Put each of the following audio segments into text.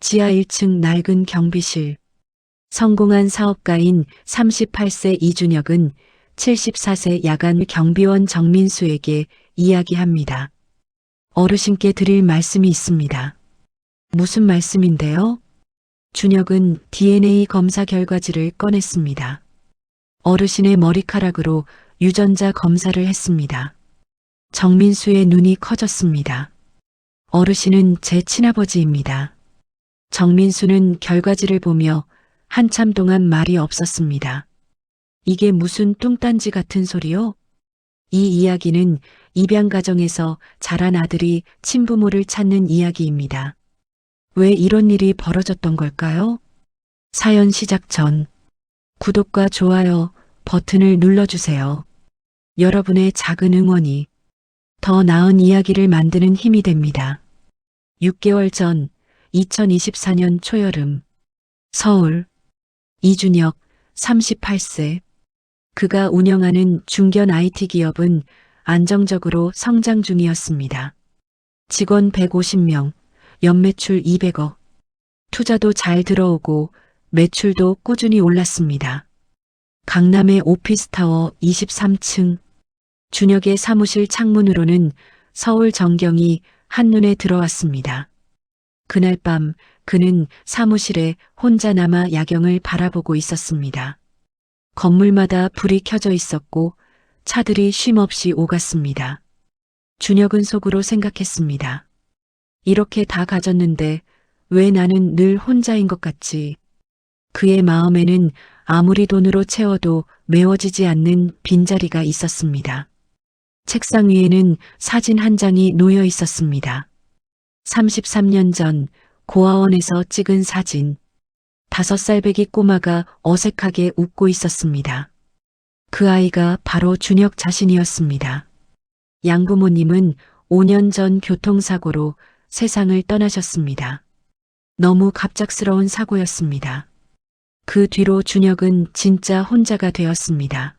지하 1층 낡은 경비실. 성공한 사업가인 38세 이준혁은 74세 야간 경비원 정민수에게 이야기합니다. 어르신께 드릴 말씀이 있습니다. 무슨 말씀인데요? 준혁은 DNA 검사 결과지를 꺼냈습니다. 어르신의 머리카락으로 유전자 검사를 했습니다. 정민수의 눈이 커졌습니다. 어르신은 제 친아버지입니다. 정민수는 결과지를 보며 한참 동안 말이 없었습니다. 이게 무슨 뚱딴지 같은 소리요? 이 이야기는 입양 가정에서 자란 아들이 친부모를 찾는 이야기입니다. 왜 이런 일이 벌어졌던 걸까요? 사연 시작 전 구독과 좋아요 버튼을 눌러주세요. 여러분의 작은 응원이 더 나은 이야기를 만드는 힘이 됩니다. 6개월 전 2024년 초여름 서울 이준혁 38세 그가 운영하는 중견 IT 기업은 안정적으로 성장 중이었습니다. 직원 150명, 연매출 200억, 투자도 잘 들어오고 매출도 꾸준히 올랐습니다. 강남의 오피스타워 23층, 준혁의 사무실 창문으로는 서울 전경이 한눈에 들어왔습니다. 그날 밤 그는 사무실에 혼자 남아 야경을 바라보고 있었습니다. 건물마다 불이 켜져 있었고 차들이 쉼없이 오갔습니다. 준혁은 속으로 생각했습니다. 이렇게 다 가졌는데 왜 나는 늘 혼자인 것 같지? 그의 마음에는 아무리 돈으로 채워도 메워지지 않는 빈자리가 있었습니다. 책상 위에는 사진 한 장이 놓여 있었습니다. 33년 전 고아원에서 찍은 사진. 5살배기 꼬마가 어색하게 웃고 있었습니다. 그 아이가 바로 준혁 자신이었습니다. 양부모님은 5년 전 교통사고로 세상을 떠나셨습니다. 너무 갑작스러운 사고였습니다. 그 뒤로 준혁은 진짜 혼자가 되었습니다.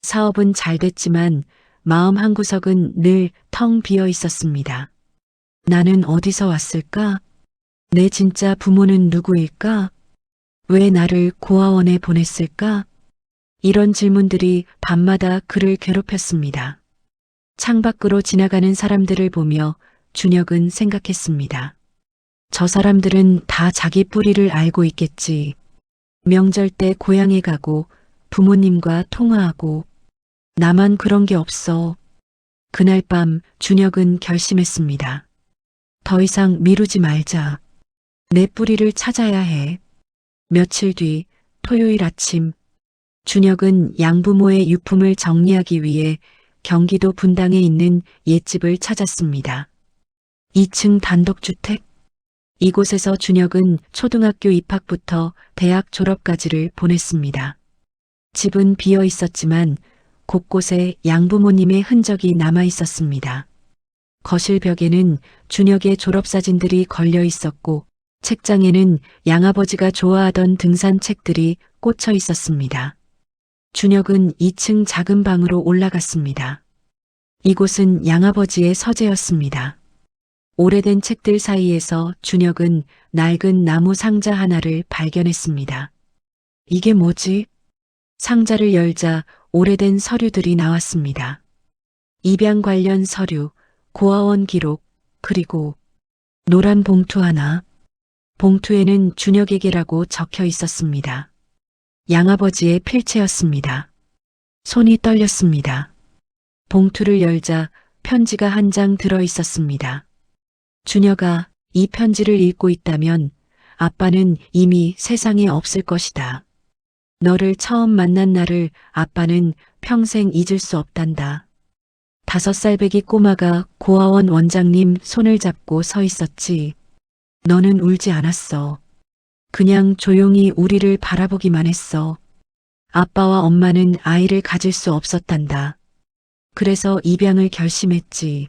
사업은 잘 됐지만 마음 한구석은 늘 텅 비어 있었습니다. 나는 어디서 왔을까? 내 진짜 부모는 누구일까? 왜 나를 고아원에 보냈을까? 이런 질문들이 밤마다 그를 괴롭혔습니다. 창밖으로 지나가는 사람들을 보며 준혁은 생각했습니다. 저 사람들은 다 자기 뿌리를 알고 있겠지. 명절 때 고향에 가고 부모님과 통화하고 나만 그런 게 없어. 그날 밤 준혁은 결심했습니다. 더 이상 미루지 말자. 내 뿌리를 찾아야 해. 며칠 뒤 토요일 아침 준혁은 양부모의 유품을 정리하기 위해 경기도 분당에 있는 옛집을 찾았습니다. 2층 단독주택. 이곳에서 준혁은 초등학교 입학부터 대학 졸업까지를 보냈습니다. 집은 비어 있었지만 곳곳에 양부모님의 흔적이 남아 있었습니다. 거실 벽에는 준혁의 졸업사진들이 걸려 있었고 책장에는 양아버지가 좋아하던 등산책들이 꽂혀 있었습니다. 준혁은 2층 작은 방으로 올라갔습니다. 이곳은 양아버지의 서재였습니다. 오래된 책들 사이에서 준혁은 낡은 나무 상자 하나를 발견했습니다. 이게 뭐지? 상자를 열자 오래된 서류들이 나왔습니다. 입양 관련 서류, 고아원 기록, 그리고 노란 봉투 하나. 봉투에는 준혁에게라고 적혀 있었습니다. 양아버지의 필체였습니다. 손이 떨렸습니다. 봉투를 열자 편지가 한 장 들어 있었습니다. 준혁아, 이 편지를 읽고 있다면 아빠는 이미 세상에 없을 것이다. 너를 처음 만난 날을 아빠는 평생 잊을 수 없단다. 5살배기 꼬마가 고아원 원장님 손을 잡고 서 있었지. 너는 울지 않았어. 그냥 조용히 우리를 바라보기만 했어. 아빠와 엄마는 아이를 가질 수 없었단다. 그래서 입양을 결심했지.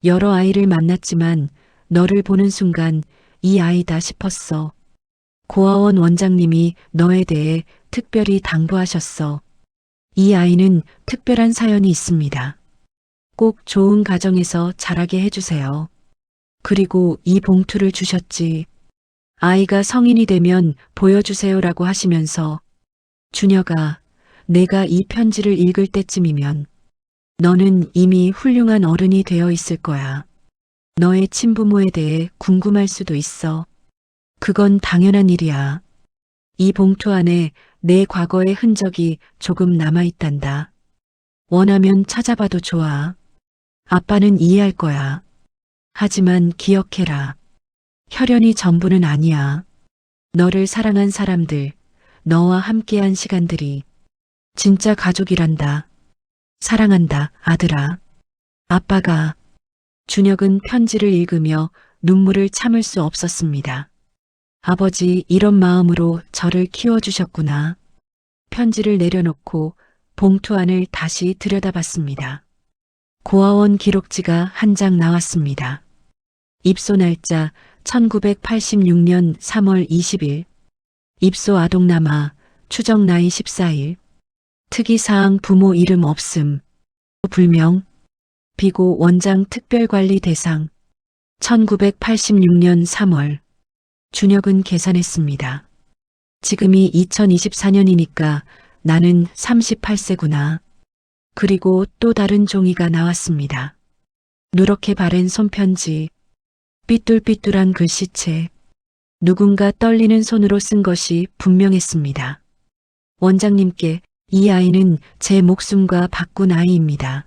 여러 아이를 만났지만 너를 보는 순간 이 아이다 싶었어. 고아원 원장님이 너에 대해 특별히 당부하셨어. 이 아이는 특별한 사연이 있습니다. 꼭 좋은 가정에서 자라게 해주세요. 그리고 이 봉투를 주셨지. 아이가 성인이 되면 보여주세요라고 하시면서 준혁아, 내가 이 편지를 읽을 때쯤이면 너는 이미 훌륭한 어른이 되어 있을 거야. 너의 친부모에 대해 궁금할 수도 있어. 그건 당연한 일이야. 이 봉투 안에 내 과거의 흔적이 조금 남아있단다. 원하면 찾아봐도 좋아. 아빠는 이해할 거야. 하지만 기억해라. 혈연이 전부는 아니야. 너를 사랑한 사람들, 너와 함께한 시간들이 진짜 가족이란다. 사랑한다, 아들아. 아빠가. 준혁은 편지를 읽으며 눈물을 참을 수 없었습니다. 아버지, 이런 마음으로 저를 키워주셨구나. 편지를 내려놓고 봉투 안을 다시 들여다봤습니다. 고아원 기록지가 한 장 나왔습니다. 입소 날짜 1986년 3월 20일. 입소 아동남아, 추정 나이 14일. 특이사항 부모 이름 없음. 불명. 비고 원장 특별관리 대상. 1986년 3월. 준혁은 계산했습니다. 지금이 2024년이니까 나는 38세구나. 그리고 또 다른 종이가 나왔습니다. 누렇게 바랜 손편지. 삐뚤삐뚤한 글씨체. 누군가 떨리는 손으로 쓴 것이 분명했습니다. 원장님께 이 아이는 제 목숨과 바꾼 아이입니다.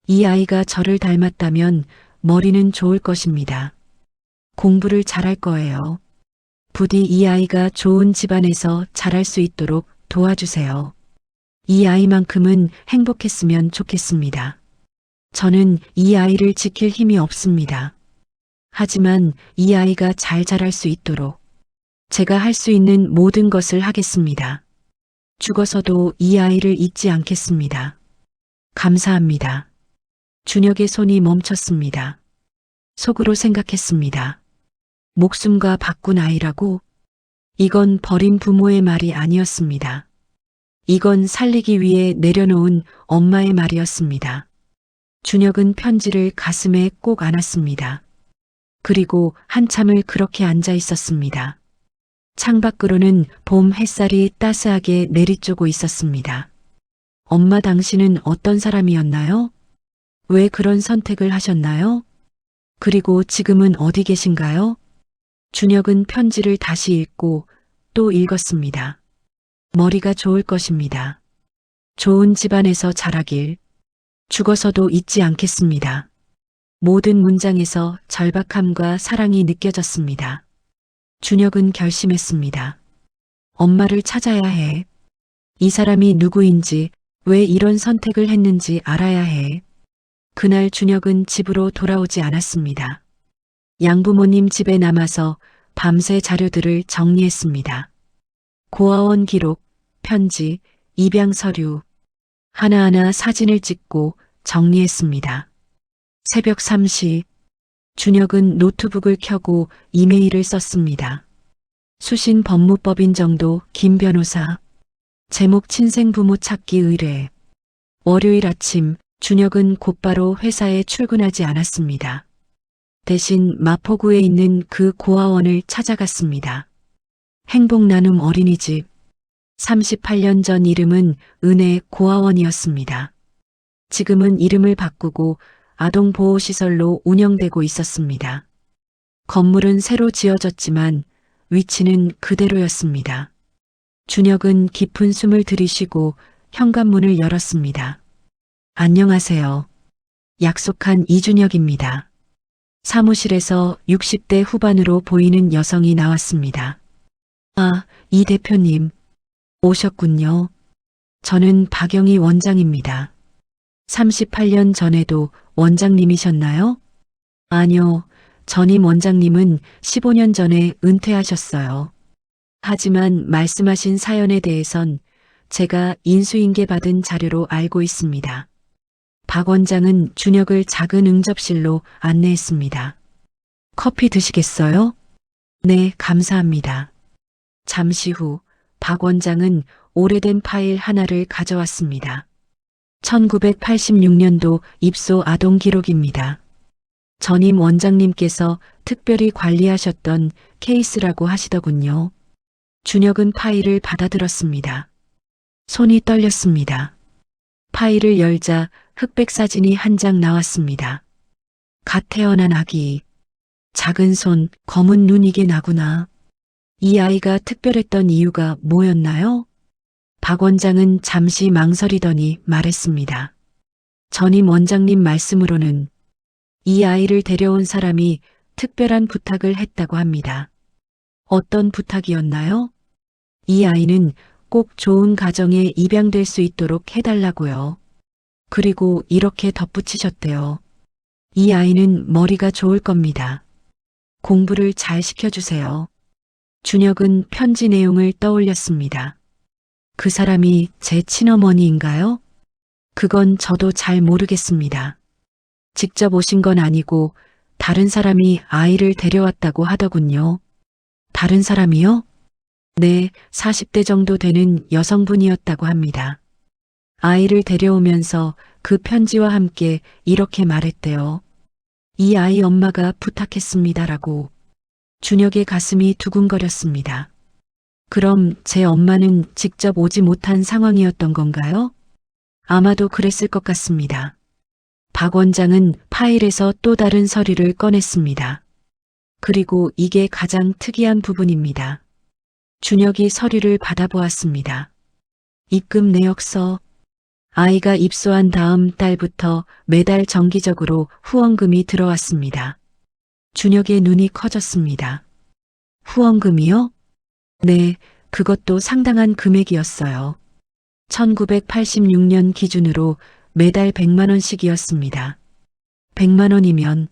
이 아이가 저를 닮았다면 머리는 좋을 것입니다. 공부를 잘할 거예요. 부디 이 아이가 좋은 집안에서 자랄 수 있도록 도와주세요. 이 아이만큼은 행복했으면 좋겠습니다. 저는 이 아이를 지킬 힘이 없습니다. 하지만 이 아이가 잘 자랄 수 있도록 제가 할 수 있는 모든 것을 하겠습니다. 죽어서도 이 아이를 잊지 않겠습니다. 감사합니다. 준혁의 손이 멈췄습니다. 속으로 생각했습니다. 목숨과 바꾼 아이라고? 이건 버린 부모의 말이 아니었습니다. 이건 살리기 위해 내려놓은 엄마의 말이었습니다. 준혁은 편지를 가슴에 꼭 안았습니다. 그리고 한참을 그렇게 앉아 있었습니다. 창밖으로는 봄 햇살이 따스하게 내리쬐고 있었습니다. 엄마, 당신은 어떤 사람이었나요? 왜 그런 선택을 하셨나요? 그리고 지금은 어디 계신가요? 준혁은 편지를 다시 읽고 또 읽었습니다. 머리가 좋을 것입니다. 좋은 집안에서 자라길. 죽어서도 잊지 않겠습니다. 모든 문장에서 절박함과 사랑이 느껴졌습니다. 준혁은 결심했습니다. 엄마를 찾아야 해. 이 사람이 누구인지, 왜 이런 선택을 했는지 알아야 해. 그날 준혁은 집으로 돌아오지 않았습니다. 양부모님 집에 남아서 밤새 자료들을 정리했습니다. 고아원 기록, 편지, 입양 서류, 하나하나 사진을 찍고 정리했습니다. 새벽 3시, 준혁은 노트북을 켜고 이메일을 썼습니다. 수신 법무법인 정도 김 변호사. 제목 친생 부모 찾기 의뢰. 월요일 아침 준혁은 곧바로 회사에 출근하지 않았습니다. 대신 마포구에 있는 그 고아원을 찾아갔습니다. 행복나눔 어린이집. 38년 전 이름은 은혜 고아원이었습니다. 지금은 이름을 바꾸고 아동보호시설로 운영되고 있었습니다. 건물은 새로 지어졌지만 위치는 그대로였습니다. 준혁은 깊은 숨을 들이쉬고 현관문을 열었습니다. 안녕하세요. 약속한 이준혁입니다. 사무실에서 60대 후반으로 보이는 여성이 나왔습니다. 아, 이 대표님. 오셨군요. 저는 박영희 원장입니다. 38년 전에도 원장님이셨나요? 아니요, 전임 원장님은 15년 전에 은퇴하셨어요. 하지만 말씀하신 사연에 대해선 제가 인수인계 받은 자료로 알고 있습니다. 박 원장은 준혁을 작은 응접실로 안내했습니다. 커피 드시겠어요? 네, 감사합니다. 잠시 후 박 원장은 오래된 파일 하나를 가져왔습니다. 1986년도 입소 아동 기록입니다. 전임 원장님께서 특별히 관리하셨던 케이스라고 하시더군요. 준혁은 파일을 받아들었습니다. 손이 떨렸습니다. 파일을 열자 흑백 사진이 한 장 나왔습니다. 갓 태어난 아기. 작은 손, 검은 눈 이게 나구나. 이 아이가 특별했던 이유가 뭐였나요? 박 원장은 잠시 망설이더니 말했습니다. 전임 원장님 말씀으로는 이 아이를 데려온 사람이 특별한 부탁을 했다고 합니다. 어떤 부탁이었나요? 이 아이는 꼭 좋은 가정에 입양될 수 있도록 해달라고요. 그리고 이렇게 덧붙이셨대요. 이 아이는 머리가 좋을 겁니다. 공부를 잘 시켜주세요. 준혁은 편지 내용을 떠올렸습니다. 그 사람이 제 친어머니인가요? 그건 저도 잘 모르겠습니다. 직접 오신 건 아니고 다른 사람이 아이를 데려왔다고 하더군요. 다른 사람이요? 네, 40대 정도 되는 여성분이었다고 합니다. 아이를 데려오면서 그 편지와 함께 이렇게 말했대요. 이 아이 엄마가 부탁했습니다라고. 준혁의 가슴이 두근거렸습니다. 그럼 제 엄마는 직접 오지 못한 상황이었던 건가요? 아마도 그랬을 것 같습니다. 박 원장은 파일에서 또 다른 서류를 꺼냈습니다. 그리고 이게 가장 특이한 부분입니다. 준혁이 서류를 받아보았습니다. 입금 내역서. 아이가 입소한 다음 달부터 매달 정기적으로 후원금이 들어왔습니다. 준혁의 눈이 커졌습니다. 후원금이요? 네, 그것도 상당한 금액이었어요. 1986년 기준으로 매달 100만 원씩이었습니다. 100만 원이면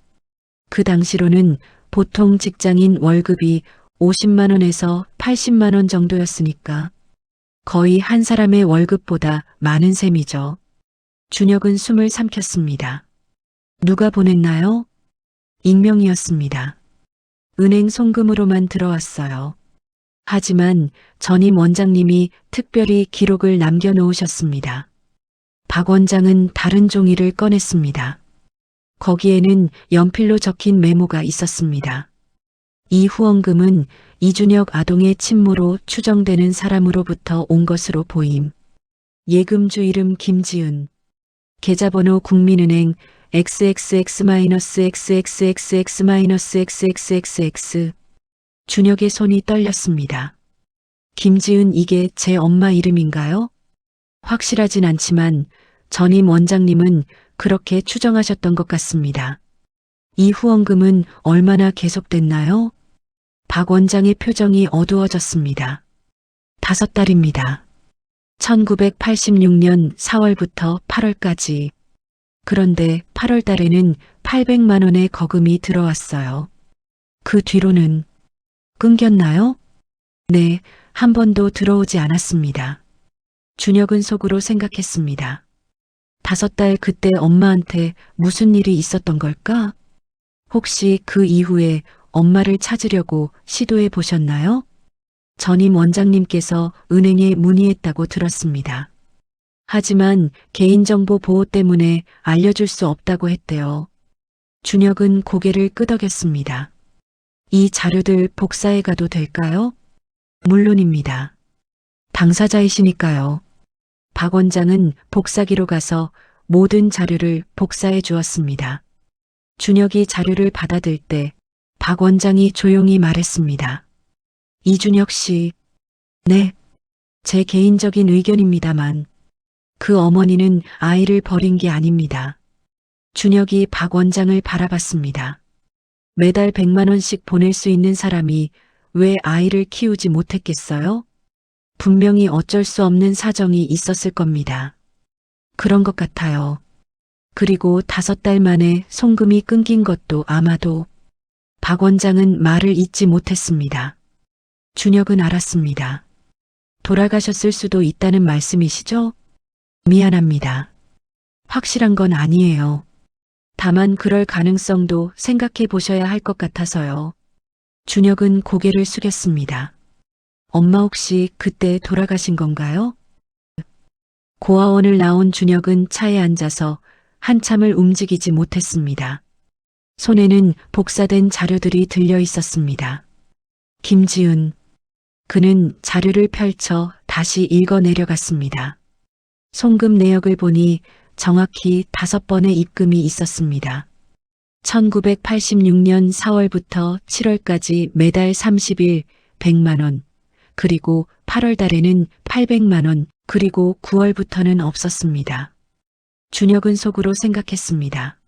그 당시로는 보통 직장인 월급이 50만 원에서 80만 원 정도였으니까 거의 한 사람의 월급보다 많은 셈이죠. 준혁은 숨을 삼켰습니다. 누가 보냈나요? 익명이었습니다. 은행 송금으로만 들어왔어요. 하지만 전임 원장님이 특별히 기록을 남겨놓으셨습니다. 박 원장은 다른 종이를 꺼냈습니다. 거기에는 연필로 적힌 메모가 있었습니다. 이 후원금은 이준혁 아동의 친모로 추정되는 사람으로부터 온 것으로 보임. 예금주 이름 김지은. 계좌번호 국민은행 XXX-XXXX-XXX. 준혁의 손이 떨렸습니다. 김지은 이게 제 엄마 이름인가요? 확실하진 않지만 전임 원장님은 그렇게 추정하셨던 것 같습니다. 이 후원금은 얼마나 계속됐나요? 박 원장의 표정이 어두워졌습니다. 5달입니다. 1986년 4월부터 8월까지. 그런데 8월 달에는 800만 원의 거금이 들어왔어요. 그 뒤로는 끊겼나요? 네, 한 번도 들어오지 않았습니다. 준혁은 속으로 생각했습니다. 5달 그때 엄마한테 무슨 일이 있었던 걸까? 혹시 그 이후에 엄마를 찾으려고 시도해 보셨나요? 전임 원장님께서 은행에 문의했다고 들었습니다. 하지만 개인정보 보호 때문에 알려줄 수 없다고 했대요. 준혁은 고개를 끄덕였습니다. 이 자료들 복사해 가도 될까요? 물론입니다. 당사자이시니까요. 박 원장은 복사기로 가서 모든 자료를 복사해 주었습니다. 준혁이 자료를 받아들 때 박 원장이 조용히 말했습니다. 이준혁 씨. 네. 제 개인적인 의견입니다만 그 어머니는 아이를 버린 게 아닙니다. 준혁이 박 원장을 바라봤습니다. 매달 100만 원씩 보낼 수 있는 사람이 왜 아이를 키우지 못했겠어요? 분명히 어쩔 수 없는 사정이 있었을 겁니다. 그런 것 같아요. 그리고 5달 만에 송금이 끊긴 것도 아마도. 박 원장은 말을 잇지 못했습니다. 준혁은 알았습니다. 돌아가셨을 수도 있다는 말씀이시죠? 미안합니다. 확실한 건 아니에요. 다만 그럴 가능성도 생각해 보셔야 할 것 같아서요. 준혁은 고개를 숙였습니다. 엄마 혹시 그때 돌아가신 건가요? 고아원을 나온 준혁은 차에 앉아서 한참을 움직이지 못했습니다. 손에는 복사된 자료들이 들려 있었습니다. 김지은. 그는 자료를 펼쳐 다시 읽어 내려갔습니다. 송금 내역을 보니 정확히 5번의 입금이 있었습니다. 1986년 4월부터 7월까지 매달 30일 100만 원, 그리고 8월 달에는 800만 원, 그리고 9월부터는 없었습니다. 준혁은 속으로 생각했습니다.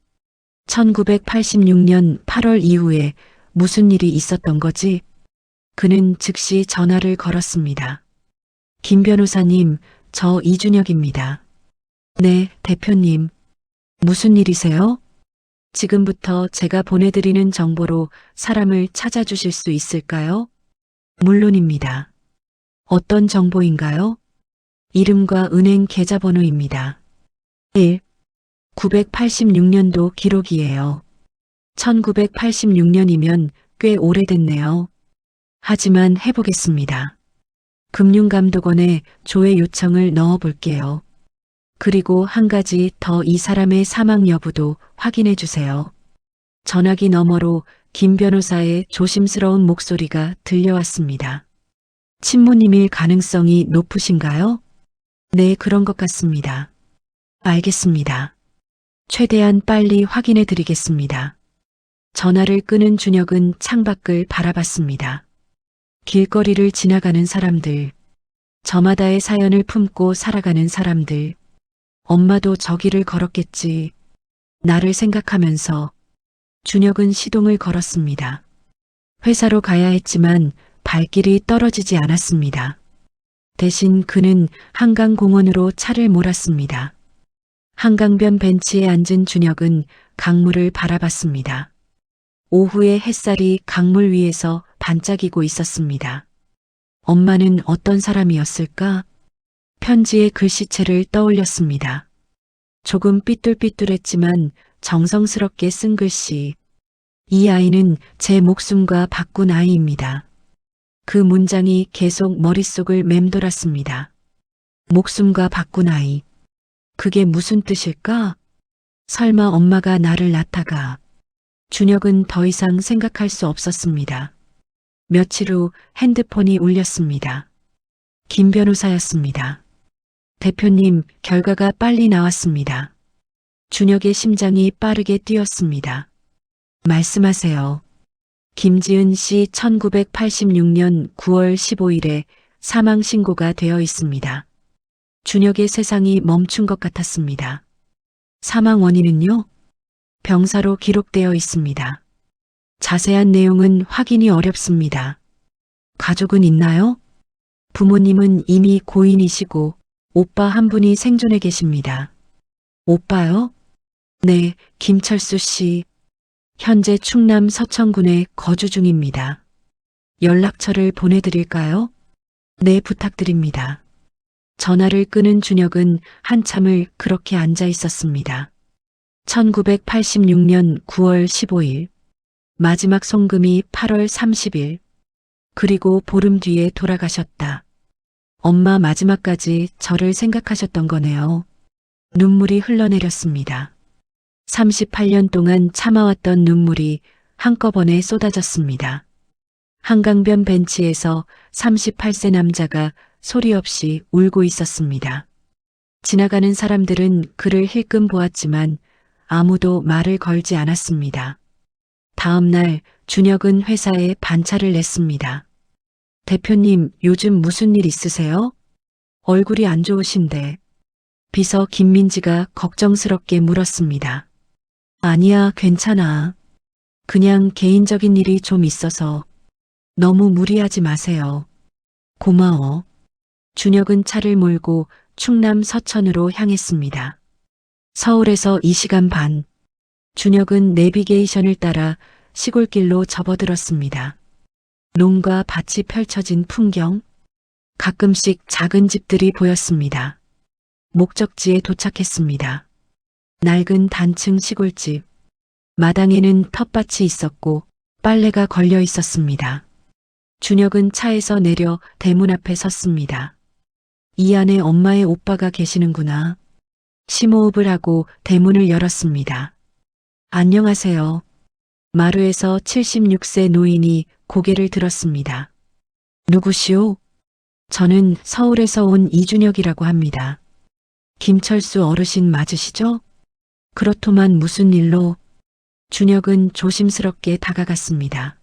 1986년 8월 이후에 무슨 일이 있었던 거지? 그는 즉시 전화를 걸었습니다. 김 변호사님, 저 이준혁입니다. 네, 대표님. 무슨 일이세요? 지금부터 제가 보내드리는 정보로 사람을 찾아주실 수 있을까요? 물론입니다. 어떤 정보인가요? 이름과 은행 계좌번호입니다. 1. 986년도 기록이에요. 1986년이면 꽤 오래됐네요. 하지만 해보겠습니다. 금융감독원에 조회 요청을 넣어볼게요. 그리고 한 가지 더 이 사람의 사망 여부도 확인해 주세요. 전화기 너머로 김 변호사의 조심스러운 목소리가 들려왔습니다. 친모님일 가능성이 높으신가요? 네, 그런 것 같습니다. 알겠습니다. 최대한 빨리 확인해 드리겠습니다. 전화를 끄는 준혁은 창밖을 바라봤습니다. 길거리를 지나가는 사람들, 저마다의 사연을 품고 살아가는 사람들, 엄마도 저 길을 걸었겠지. 나를 생각하면서 준혁은 시동을 걸었습니다. 회사로 가야 했지만 발길이 떨어지지 않았습니다. 대신 그는 한강공원으로 차를 몰았습니다. 한강변 벤치에 앉은 준혁은 강물을 바라봤습니다. 오후의 햇살이 강물 위에서 반짝이고 있었습니다. 엄마는 어떤 사람이었을까? 편지의 글씨체를 떠올렸습니다. 조금 삐뚤삐뚤했지만 정성스럽게 쓴 글씨. 이 아이는 제 목숨과 바꾼 아이입니다. 그 문장이 계속 머릿속을 맴돌았습니다. 목숨과 바꾼 아이. 그게 무슨 뜻일까? 설마 엄마가 나를 낳다가. 준혁은 더 이상 생각할 수 없었습니다. 며칠 후 핸드폰이 울렸습니다. 김 변호사였습니다. 대표님, 결과가 빨리 나왔습니다. 준혁의 심장이 빠르게 뛰었습니다. 말씀하세요. 김지은 씨 1986년 9월 15일에 사망 신고가 되어 있습니다. 준혁의 세상이 멈춘 것 같았습니다. 사망 원인은요? 병사로 기록되어 있습니다. 자세한 내용은 확인이 어렵습니다. 가족은 있나요? 부모님은 이미 고인이시고 오빠 한 분이 생존해 계십니다. 오빠요? 네, 김철수 씨. 현재 충남 서천군에 거주 중입니다. 연락처를 보내드릴까요? 네, 부탁드립니다. 전화를 끄는 준혁은 한참을 그렇게 앉아 있었습니다. 1986년 9월 15일, 마지막 송금이 8월 30일, 그리고 보름 뒤에 돌아가셨다. 엄마 마지막까지 저를 생각하셨던 거네요. 눈물이 흘러내렸습니다. 38년 동안 참아왔던 눈물이 한꺼번에 쏟아졌습니다. 한강변 벤치에서 38세 남자가 소리 없이 울고 있었습니다. 지나가는 사람들은 그를 힐끔 보았지만 아무도 말을 걸지 않았습니다. 다음 날 준혁은 회사에 반차를 냈습니다. 대표님, 요즘 무슨 일 있으세요? 얼굴이 안 좋으신데. 비서 김민지가 걱정스럽게 물었습니다. 아니야, 괜찮아. 그냥 개인적인 일이 좀 있어서. 너무 무리하지 마세요. 고마워. 준혁은 차를 몰고 충남 서천으로 향했습니다. 서울에서 2시간 반. 준혁은 내비게이션을 따라 시골길로 접어들었습니다. 논과 밭이 펼쳐진 풍경. 가끔씩 작은 집들이 보였습니다. 목적지에 도착했습니다. 낡은 단층 시골집. 마당에는 텃밭이 있었고 빨래가 걸려 있었습니다. 준혁은 차에서 내려 대문 앞에 섰습니다. 이 안에 엄마의 오빠가 계시는구나. 심호흡을 하고 대문을 열었습니다. 안녕하세요. 마루에서 76세 노인이 고개를 들었습니다. 누구시오? 저는 서울에서 온 이준혁이라고 합니다. 김철수 어르신 맞으시죠? 그렇더만 무슨 일로? 준혁은 조심스럽게 다가갔습니다.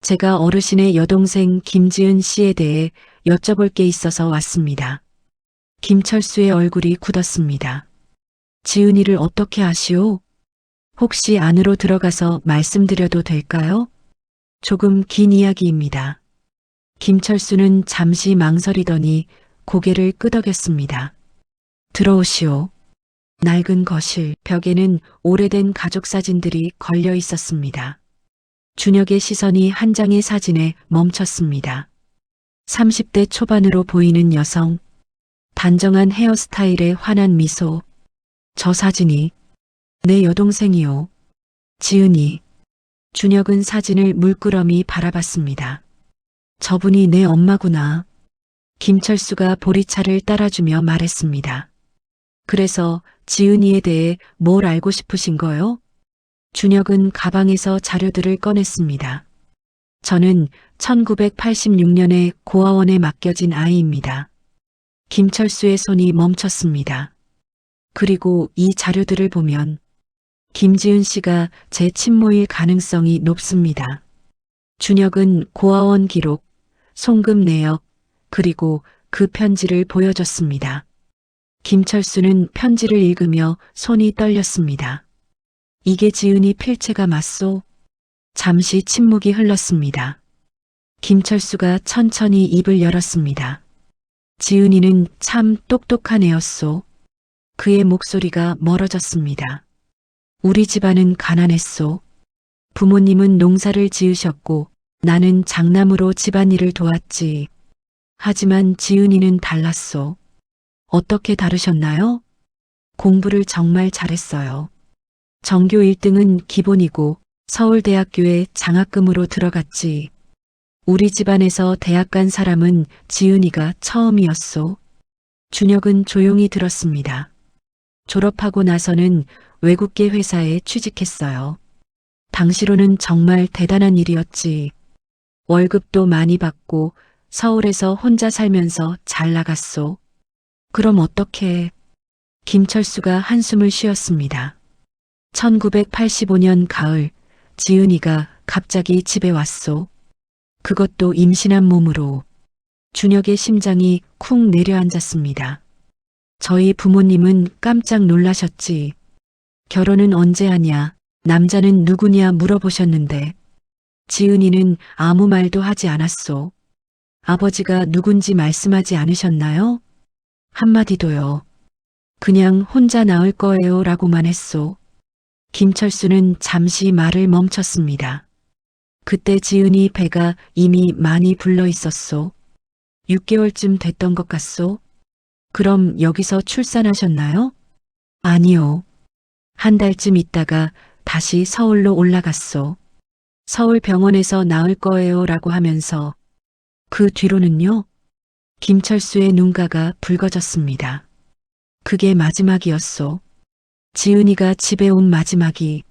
제가 어르신의 여동생 김지은 씨에 대해 여쭤볼 게 있어서 왔습니다. 김철수의 얼굴이 굳었습니다. 지은이를 어떻게 아시오? 혹시 안으로 들어가서 말씀드려도 될까요? 조금 긴 이야기입니다. 김철수는 잠시 망설이더니 고개를 끄덕였습니다. 들어오시오. 낡은 거실 벽에는 오래된 가족 사진들이 걸려 있었습니다. 준혁의 시선이 한 장의 사진에 멈췄습니다. 30대 초반으로 보이는 여성, 단정한 헤어스타일의 환한 미소. 저 사진이 내 여동생이요. 지은이. 준혁은 사진을 물끄러미 바라봤습니다. 저분이 내 엄마구나. 김철수가 보리차를 따라주며 말했습니다. 그래서 지은이에 대해 뭘 알고 싶으신 거요? 준혁은 가방에서 자료들을 꺼냈습니다. 저는 1986년에 고아원에 맡겨진 아이입니다. 김철수의 손이 멈췄습니다. 그리고 이 자료들을 보면 김지은 씨가 제 친모일 가능성이 높습니다. 준혁은 고아원 기록, 송금 내역, 그리고 그 편지를 보여줬습니다. 김철수는 편지를 읽으며 손이 떨렸습니다. 이게 지은이 필체가 맞소? 잠시 침묵이 흘렀습니다. 김철수가 천천히 입을 열었습니다. 지은이는 참 똑똑한 애였소. 그의 목소리가 멀어졌습니다. 우리 집안은 가난했소. 부모님은 농사를 지으셨고 나는 장남으로 집안일을 도왔지. 하지만 지은이는 달랐소. 어떻게 다르셨나요? 공부를 정말 잘했어요. 전교 1등은 기본이고 서울대학교에 장학금으로 들어갔지. 우리 집안에서 대학 간 사람은 지은이가 처음이었소. 준혁은 조용히 들었습니다. 졸업하고 나서는 외국계 회사에 취직했어요. 당시로는 정말 대단한 일이었지. 월급도 많이 받고 서울에서 혼자 살면서 잘 나갔소. 그럼 어떻게? 김철수가 한숨을 쉬었습니다. 1985년 가을, 지은이가 갑자기 집에 왔소. 그것도 임신한 몸으로. 준혁의 심장이 쿵 내려앉았습니다. 저희 부모님은 깜짝 놀라셨지. 결혼은 언제 하냐, 남자는 누구냐 물어보셨는데 지은이는 아무 말도 하지 않았소. 아버지가 누군지 말씀하지 않으셨나요? 한마디도요. 그냥 혼자 나을 거예요 라고만 했소. 김철수는 잠시 말을 멈췄습니다. 그때 지은이 배가 이미 많이 불러 있었소. 6개월쯤 됐던 것 같소. 그럼 여기서 출산하셨나요? 아니요. 한 달쯤 있다가 다시 서울로 올라갔소. 서울 병원에서 나을 거예요 라고 하면서. 그 뒤로는요? 김철수의 눈가가 붉어졌습니다. 그게 마지막이었소. 지은이가 집에 온 마지막이.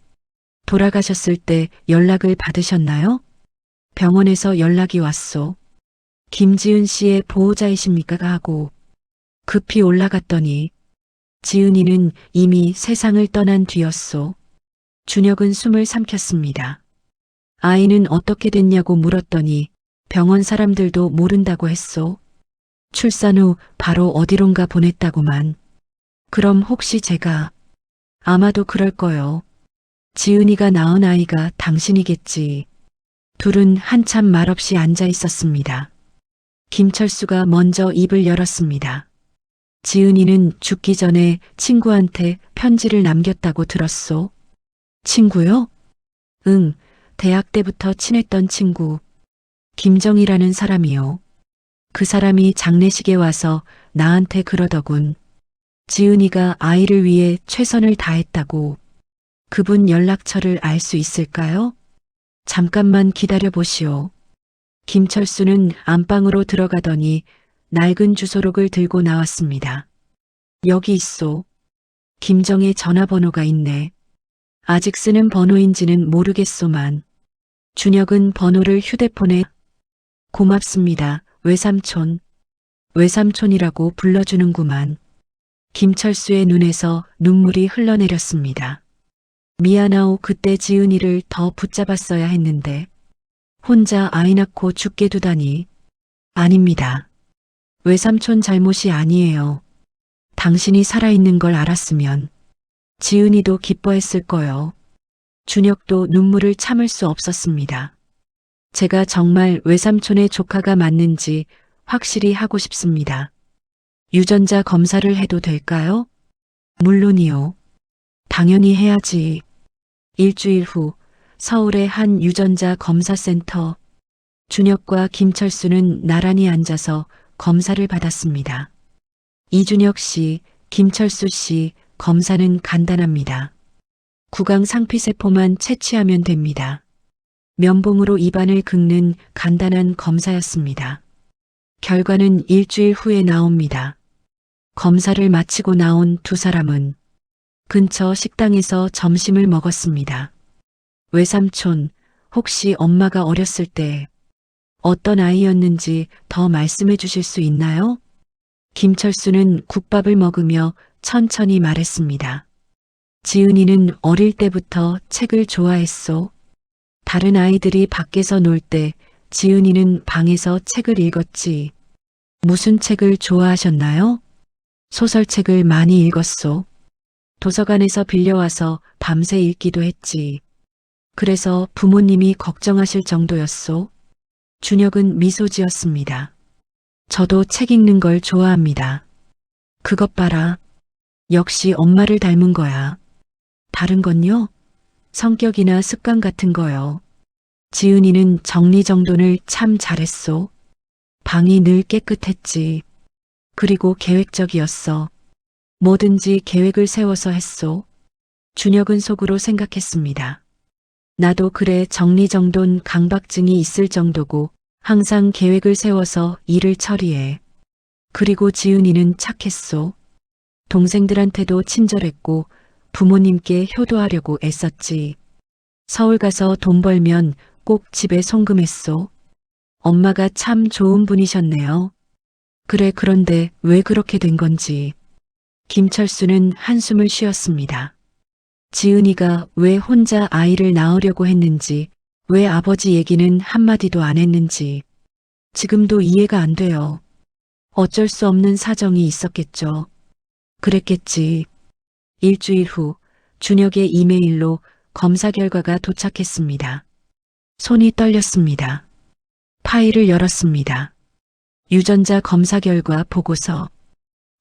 돌아가셨을 때 연락을 받으셨나요? 병원에서 연락이 왔소. 김지은 씨의 보호자이십니까? 하고 급히 올라갔더니 지은이는 이미 세상을 떠난 뒤였소. 준혁은 숨을 삼켰습니다. 아이는 어떻게 됐냐고 물었더니 병원 사람들도 모른다고 했소. 출산 후 바로 어디론가 보냈다고만. 그럼 혹시 제가? 아마도 그럴 거요. 지은이가 낳은 아이가 당신이겠지. 둘은 한참 말없이 앉아 있었습니다. 김철수가 먼저 입을 열었습니다. 지은이는 죽기 전에 친구한테 편지를 남겼다고 들었소. 친구요? 응, 대학 때부터 친했던 친구. 김정이라는 사람이요. 그 사람이 장례식에 와서 나한테 그러더군. 지은이가 아이를 위해 최선을 다했다고. 그분 연락처를 알 수 있을까요? 잠깐만 기다려 보시오. 김철수는 안방으로 들어가더니 낡은 주소록을 들고 나왔습니다. 여기 있소. 김정의 전화번호가 있네. 아직 쓰는 번호인지는 모르겠소만. 준혁은 번호를 휴대폰에 고맙습니다. 외삼촌. 외삼촌이라고 불러주는구만. 김철수의 눈에서 눈물이 흘러내렸습니다. 미안하오. 그때 지은이를 더 붙잡았어야 했는데 혼자 아이 낳고 죽게 두다니. 아닙니다. 외삼촌 잘못이 아니에요. 당신이 살아있는 걸 알았으면 지은이도 기뻐했을 거요. 준혁도 눈물을 참을 수 없었습니다. 제가 정말 외삼촌의 조카가 맞는지 확실히 하고 싶습니다. 유전자 검사를 해도 될까요? 물론이요. 당연히 해야지. 일주일 후 서울의 한 유전자 검사센터. 준혁과 김철수는 나란히 앉아서 검사를 받았습니다. 이준혁 씨, 김철수 씨, 검사는 간단합니다. 구강 상피세포만 채취하면 됩니다. 면봉으로 입안을 긁는 간단한 검사였습니다. 결과는 일주일 후에 나옵니다. 검사를 마치고 나온 두 사람은 근처 식당에서 점심을 먹었습니다. 외삼촌, 혹시 엄마가 어렸을 때 어떤 아이였는지 더 말씀해 주실 수 있나요? 김철수는 국밥을 먹으며 천천히 말했습니다. 지은이는 어릴 때부터 책을 좋아했소. 다른 아이들이 밖에서 놀 때 지은이는 방에서 책을 읽었지. 무슨 책을 좋아하셨나요? 소설책을 많이 읽었소. 도서관에서 빌려와서 밤새 읽기도 했지. 그래서 부모님이 걱정하실 정도였소. 준혁은 미소 지었습니다. 저도 책 읽는 걸 좋아합니다. 그것 봐라. 역시 엄마를 닮은 거야. 다른 건요? 성격이나 습관 같은 거요. 지은이는 정리정돈을 참 잘했소. 방이 늘 깨끗했지. 그리고 계획적이었어. 뭐든지 계획을 세워서 했소. 준혁은 속으로 생각했습니다. 나도 그래. 정리정돈 강박증이 있을 정도고 항상 계획을 세워서 일을 처리해. 그리고 지은이는 착했소. 동생들한테도 친절했고 부모님께 효도하려고 애썼지. 서울 가서 돈 벌면 꼭 집에 송금했소. 엄마가 참 좋은 분이셨네요. 그래, 그런데 왜 그렇게 된 건지. 김철수는 한숨을 쉬었습니다. 지은이가 왜 혼자 아이를 낳으려고 했는지, 왜 아버지 얘기는 한마디도 안 했는지 지금도 이해가 안 돼요. 어쩔 수 없는 사정이 있었겠죠. 그랬겠지. 일주일 후 준혁의 이메일로 검사 결과가 도착했습니다. 손이 떨렸습니다. 파일을 열었습니다. 유전자 검사 결과 보고서.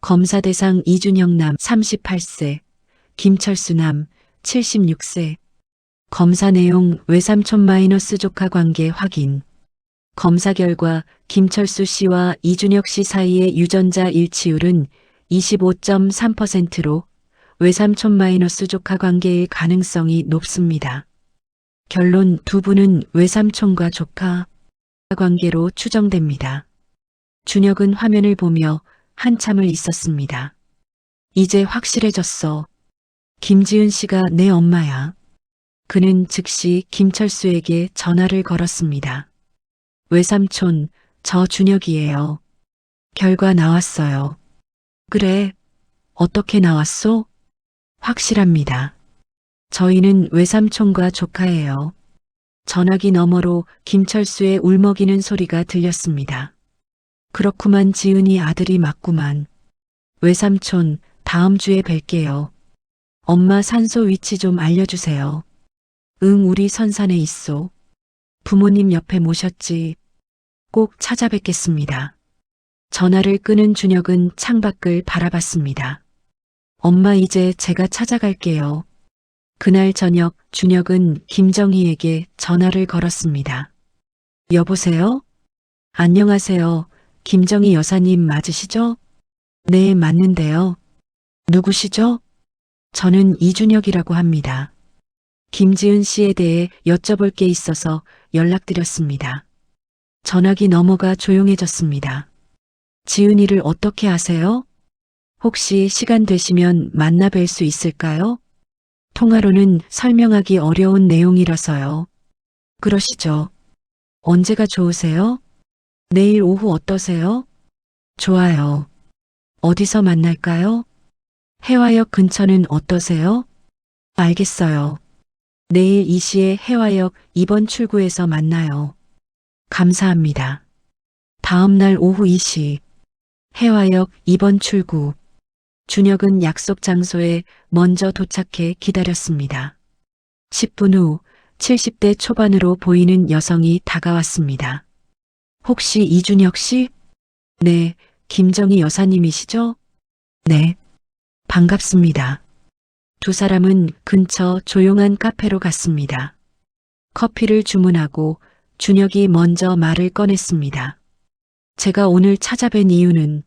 검사 대상 이준혁 남 38세, 김철수 남 76세. 검사 내용 외삼촌 마이너스 조카 관계 확인. 검사 결과 김철수 씨와 이준혁 씨 사이의 유전자 일치율은 25.3%로 외삼촌 마이너스 조카 관계의 가능성이 높습니다. 결론, 두 분은 외삼촌과 조카 관계로 추정됩니다. 준혁은 화면을 보며 한참을 있었습니다. 이제 확실해졌어. 김지은 씨가 내 엄마야. 그는 즉시 김철수에게 전화를 걸었습니다. 외삼촌, 저 준혁이에요. 결과 나왔어요. 그래, 어떻게 나왔소? 확실합니다. 저희는 외삼촌과 조카예요. 전화기 너머로 김철수의 울먹이는 소리가 들렸습니다. 그렇구만, 지은이 아들이 맞구만. 외삼촌, 다음 주에 뵐게요. 엄마 산소 위치 좀 알려주세요. 응, 우리 선산에 있소. 부모님 옆에 모셨지. 꼭 찾아뵙겠습니다. 전화를 끄는 준혁은 창밖을 바라봤습니다. 엄마, 이제 제가 찾아갈게요. 그날 저녁 준혁은 김정희에게 전화를 걸었습니다. 여보세요? 안녕하세요. 김정희 여사님 맞으시죠? 네, 맞는데요. 누구시죠? 저는 이준혁이라고 합니다. 김지은 씨에 대해 여쭤볼 게 있어서 연락드렸습니다. 전화기 너머가 조용해졌습니다. 지은이를 어떻게 아세요? 혹시 시간 되시면 만나 뵐 수 있을까요? 통화로는 설명하기 어려운 내용이라서요. 그러시죠. 언제가 좋으세요? 내일 오후 어떠세요? 좋아요. 어디서 만날까요? 해화역 근처는 어떠세요? 알겠어요. 내일 2시에 해화역 2번 출구에서 만나요. 감사합니다. 다음 날 오후 2시, 해화역 2번 출구. 준혁은 약속 장소에 먼저 도착해 기다렸습니다. 10분 후 70대 초반으로 보이는 여성이 다가왔습니다. 혹시 이준혁 씨? 네, 김정희 여사님이시죠? 네, 반갑습니다. 두 사람은 근처 조용한 카페로 갔습니다. 커피를 주문하고 준혁이 먼저 말을 꺼냈습니다. 제가 오늘 찾아뵌 이유는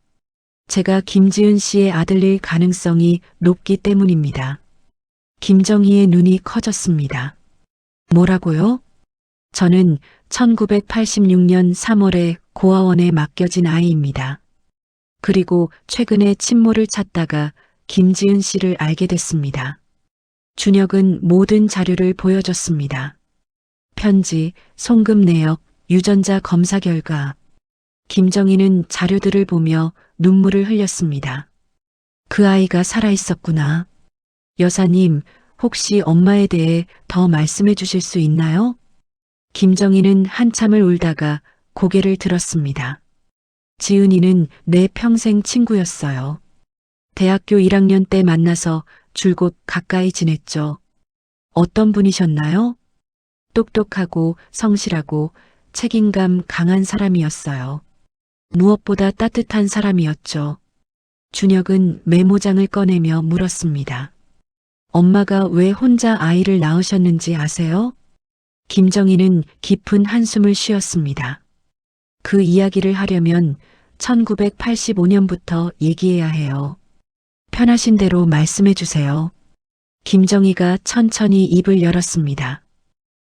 제가 김지은 씨의 아들일 가능성이 높기 때문입니다. 김정희의 눈이 커졌습니다. 뭐라고요? 저는 1986년 3월에 고아원에 맡겨진 아이입니다. 그리고 최근에 친모를 찾다가 김지은 씨를 알게 됐습니다. 준혁은 모든 자료를 보여줬습니다. 편지, 송금 내역, 유전자 검사 결과. 김정희는 자료들을 보며 눈물을 흘렸습니다. 그 아이가 살아있었구나. 여사님, 혹시 엄마에 대해 더 말씀해 주실 수 있나요? 김정희는 한참을 울다가 고개를 들었습니다. 지은이는 내 평생 친구였어요. 대학교 1학년 때 만나서 줄곧 가까이 지냈죠. 어떤 분이셨나요? 똑똑하고 성실하고 책임감 강한 사람이었어요. 무엇보다 따뜻한 사람이었죠. 준혁은 메모장을 꺼내며 물었습니다. 엄마가 왜 혼자 아이를 낳으셨는지 아세요? 김정희는 깊은 한숨을 쉬었습니다. 그 이야기를 하려면 1985년부터 얘기해야 해요. 편하신 대로 말씀해 주세요. 김정희가 천천히 입을 열었습니다.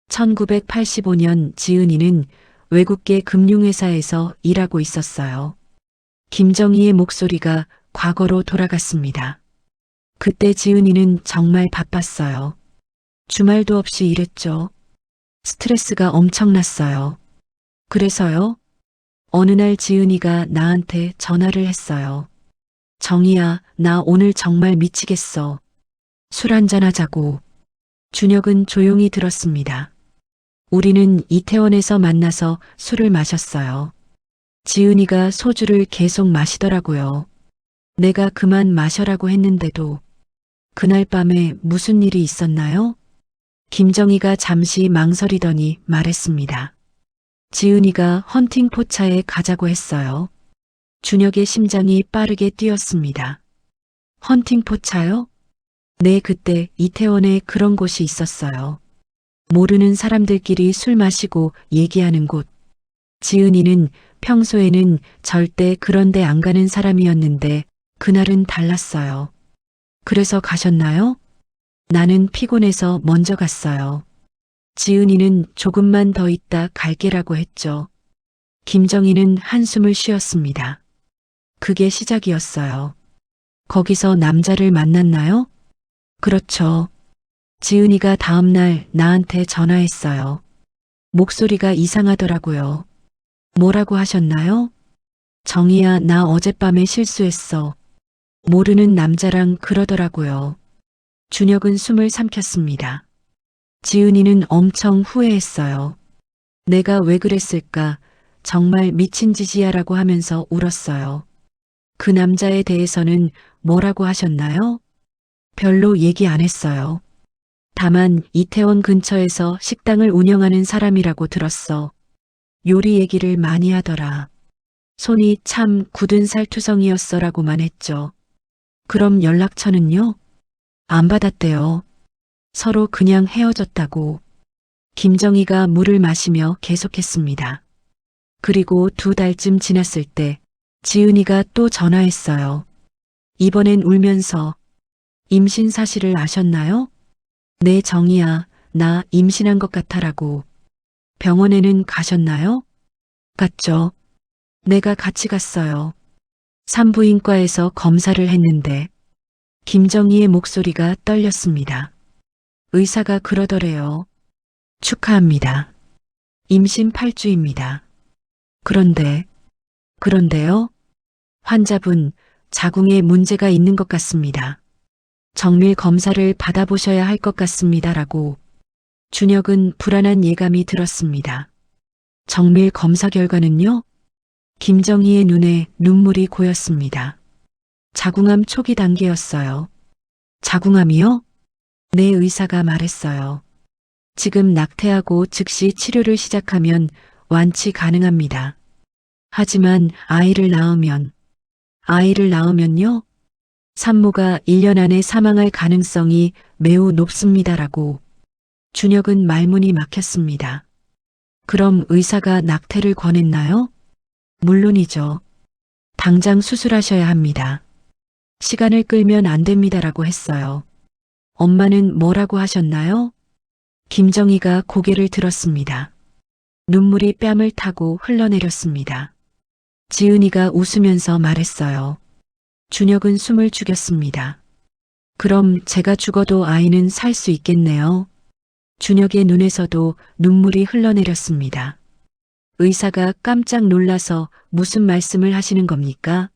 1985년 지은이는 외국계 금융회사에서 일하고 있었어요. 김정희의 목소리가 과거로 돌아갔습니다. 그때 지은이는 정말 바빴어요. 주말도 없이 일했죠. 스트레스가 엄청났어요. 그래서요? 어느 날 지은이가 나한테 전화를 했어요. 정희야, 나 오늘 정말 미치겠어. 술 한잔 하자고. 준혁은 조용히 들었습니다. 우리는 이태원에서 만나서 술을 마셨어요. 지은이가 소주를 계속 마시더라고요. 내가 그만 마셔라고 했는데도. 그날 밤에 무슨 일이 있었나요? 김정희가 잠시 망설이더니 말했습니다. 지은이가 헌팅 포차에 가자고 했어요. 준혁의 심장이 빠르게 뛰었습니다. 헌팅 포차요? 네, 그때 이태원에 그런 곳이 있었어요. 모르는 사람들끼리 술 마시고 얘기하는 곳. 지은이는 평소에는 절대 그런 데 안 가는 사람이었는데 그날은 달랐어요. 그래서 가셨나요? 나는 피곤해서 먼저 갔어요. 지은이는 조금만 더 있다 갈게라고 했죠. 김정희는 한숨을 쉬었습니다. 그게 시작이었어요. 거기서 남자를 만났나요? 그렇죠. 지은이가 다음날 나한테 전화했어요. 목소리가 이상하더라고요. 뭐라고 하셨나요? 정희야, 나 어젯밤에 실수했어. 모르는 남자랑 그러더라고요. 준혁은 숨을 삼켰습니다. 지은이는 엄청 후회했어요. 내가 왜 그랬을까? 정말 미친 짓이야라고 하면서 울었어요. 그 남자에 대해서는 뭐라고 하셨나요? 별로 얘기 안 했어요. 다만 이태원 근처에서 식당을 운영하는 사람이라고 들었어. 요리 얘기를 많이 하더라. 손이 참 굳은 살투성이었어라고만 했죠. 그럼 연락처는요? 안 받았대요. 서로 그냥 헤어졌다고. 김정희가 물을 마시며 계속했습니다. 그리고 2달쯤 지났을 때 지은이가 또 전화했어요. 이번엔 울면서 임신 사실을 아셨나요? 네, 정희야, 나 임신한 것 같아라고. 병원에는 가셨나요? 갔죠. 내가 같이 갔어요. 산부인과에서 검사를 했는데 김정희의 목소리가 떨렸습니다. 의사가 그러더래요. 축하합니다. 임신 8주입니다. 그런데요? 환자분, 자궁에 문제가 있는 것 같습니다. 정밀 검사를 받아보셔야 할 것 같습니다라고 준혁은 불안한 예감이 들었습니다. 정밀 검사 결과는요? 김정희의 눈에 눈물이 고였습니다. 자궁암 초기 단계였어요. 자궁암이요? 네, 의사가 말했어요. 지금 낙태하고 즉시 치료를 시작하면 완치 가능합니다. 하지만 아이를 낳으면요? 산모가 1년 안에 사망할 가능성이 매우 높습니다라고 준혁은 말문이 막혔습니다. 그럼 의사가 낙태를 권했나요? 물론이죠. 당장 수술하셔야 합니다. 시간을 끌면 안 됩니다라고 했어요. 엄마는 뭐라고 하셨나요? 김정희가 고개를 들었습니다. 눈물이 뺨을 타고 흘러내렸습니다. 지은이가 웃으면서 말했어요. 준혁은 숨을 죽였습니다. 그럼 제가 죽어도 아이는 살 수 있겠네요. 준혁의 눈에서도 눈물이 흘러내렸습니다. 의사가 깜짝 놀라서 무슨 말씀을 하시는 겁니까?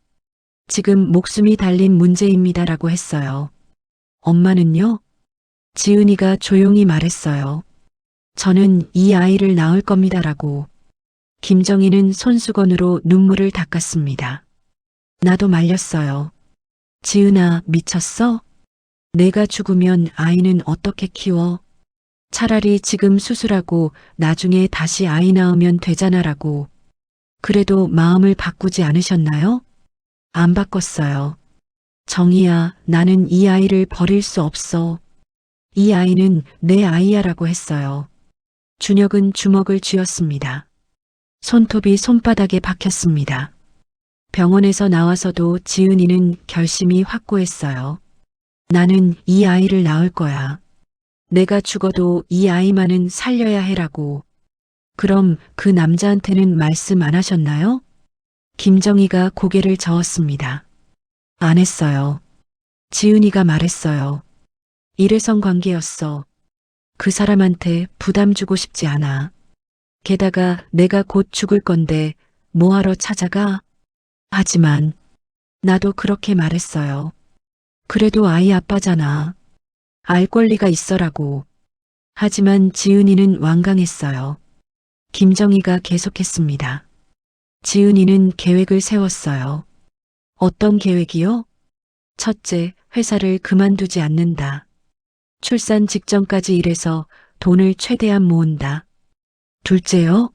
지금 목숨이 달린 문제입니다라고 했어요. 엄마는요? 지은이가 조용히 말했어요. 저는 이 아이를 낳을 겁니다라고. 김정희는 손수건으로 눈물을 닦았습니다. 나도 말렸어요. 지은아, 미쳤어? 내가 죽으면 아이는 어떻게 키워? 차라리 지금 수술하고 나중에 다시 아이 낳으면 되잖아라고. 그래도 마음을 바꾸지 않으셨나요? 안 바꿨어요. 정희야, 나는 이 아이를 버릴 수 없어. 이 아이는 내 아이야라고 했어요. 준혁은 주먹을 쥐었습니다. 손톱이 손바닥에 박혔습니다. 병원에서 나와서도 지은이는 결심이 확고했어요. 나는 이 아이를 낳을 거야. 내가 죽어도 이 아이만은 살려야 해라고. 그럼 그 남자한테는 말씀 안 하셨나요? 김정희가 고개를 저었습니다. 안 했어요. 지은이가 말했어요. 일회성 관계였어. 그 사람한테 부담 주고 싶지 않아. 게다가 내가 곧 죽을 건데 뭐하러 찾아가? 하지만 나도 그렇게 말했어요. 그래도 아이 아빠잖아. 알 권리가 있어라고. 하지만 지은이는 완강했어요. 김정희가 계속했습니다. 지은이는 계획을 세웠어요. 어떤 계획이요? 첫째, 회사를 그만두지 않는다. 출산 직전까지 일해서 돈을 최대한 모은다. 둘째요?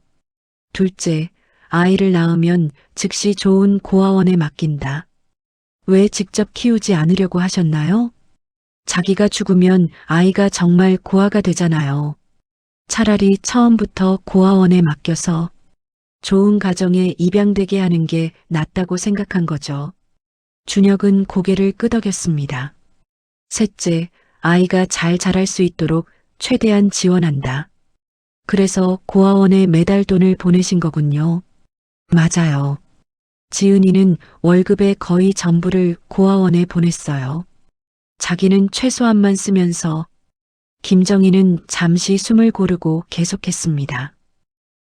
둘째, 아이를 낳으면 즉시 좋은 고아원에 맡긴다. 왜 직접 키우지 않으려고 하셨나요? 자기가 죽으면 아이가 정말 고아가 되잖아요. 차라리 처음부터 고아원에 맡겨서 좋은 가정에 입양되게 하는 게 낫다고 생각한 거죠. 준혁은 고개를 끄덕였습니다. 셋째, 아이가 잘 자랄 수 있도록 최대한 지원한다. 그래서 고아원에 매달 돈을 보내신 거군요. 맞아요. 지은이는 월급의 거의 전부를 고아원에 보냈어요. 자기는 최소한만 쓰면서 김정희는 잠시 숨을 고르고 계속했습니다.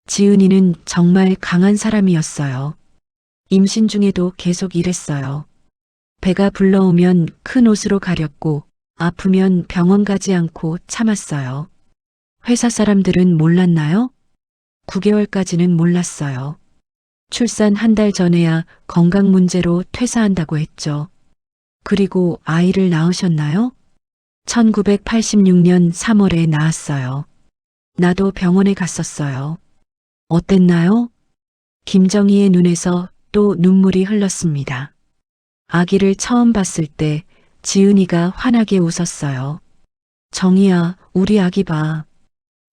지은이는 정말 강한 사람이었어요. 임신 중에도 계속 일했어요. 배가 불러오면 큰 옷으로 가렸고 아프면 병원 가지 않고 참았어요. 회사 사람들은 몰랐나요? 9개월까지는 몰랐어요. 출산 한 달 전에야 건강 문제로 퇴사한다고 했죠. 그리고 아이를 낳으셨나요? 1986년 3월에 낳았어요. 나도 병원에 갔었어요. 어땠나요? 김정희의 눈에서 또 눈물이 흘렀습니다. 아기를 처음 봤을 때 지은이가 환하게 웃었어요. 정희야, 우리 아기 봐.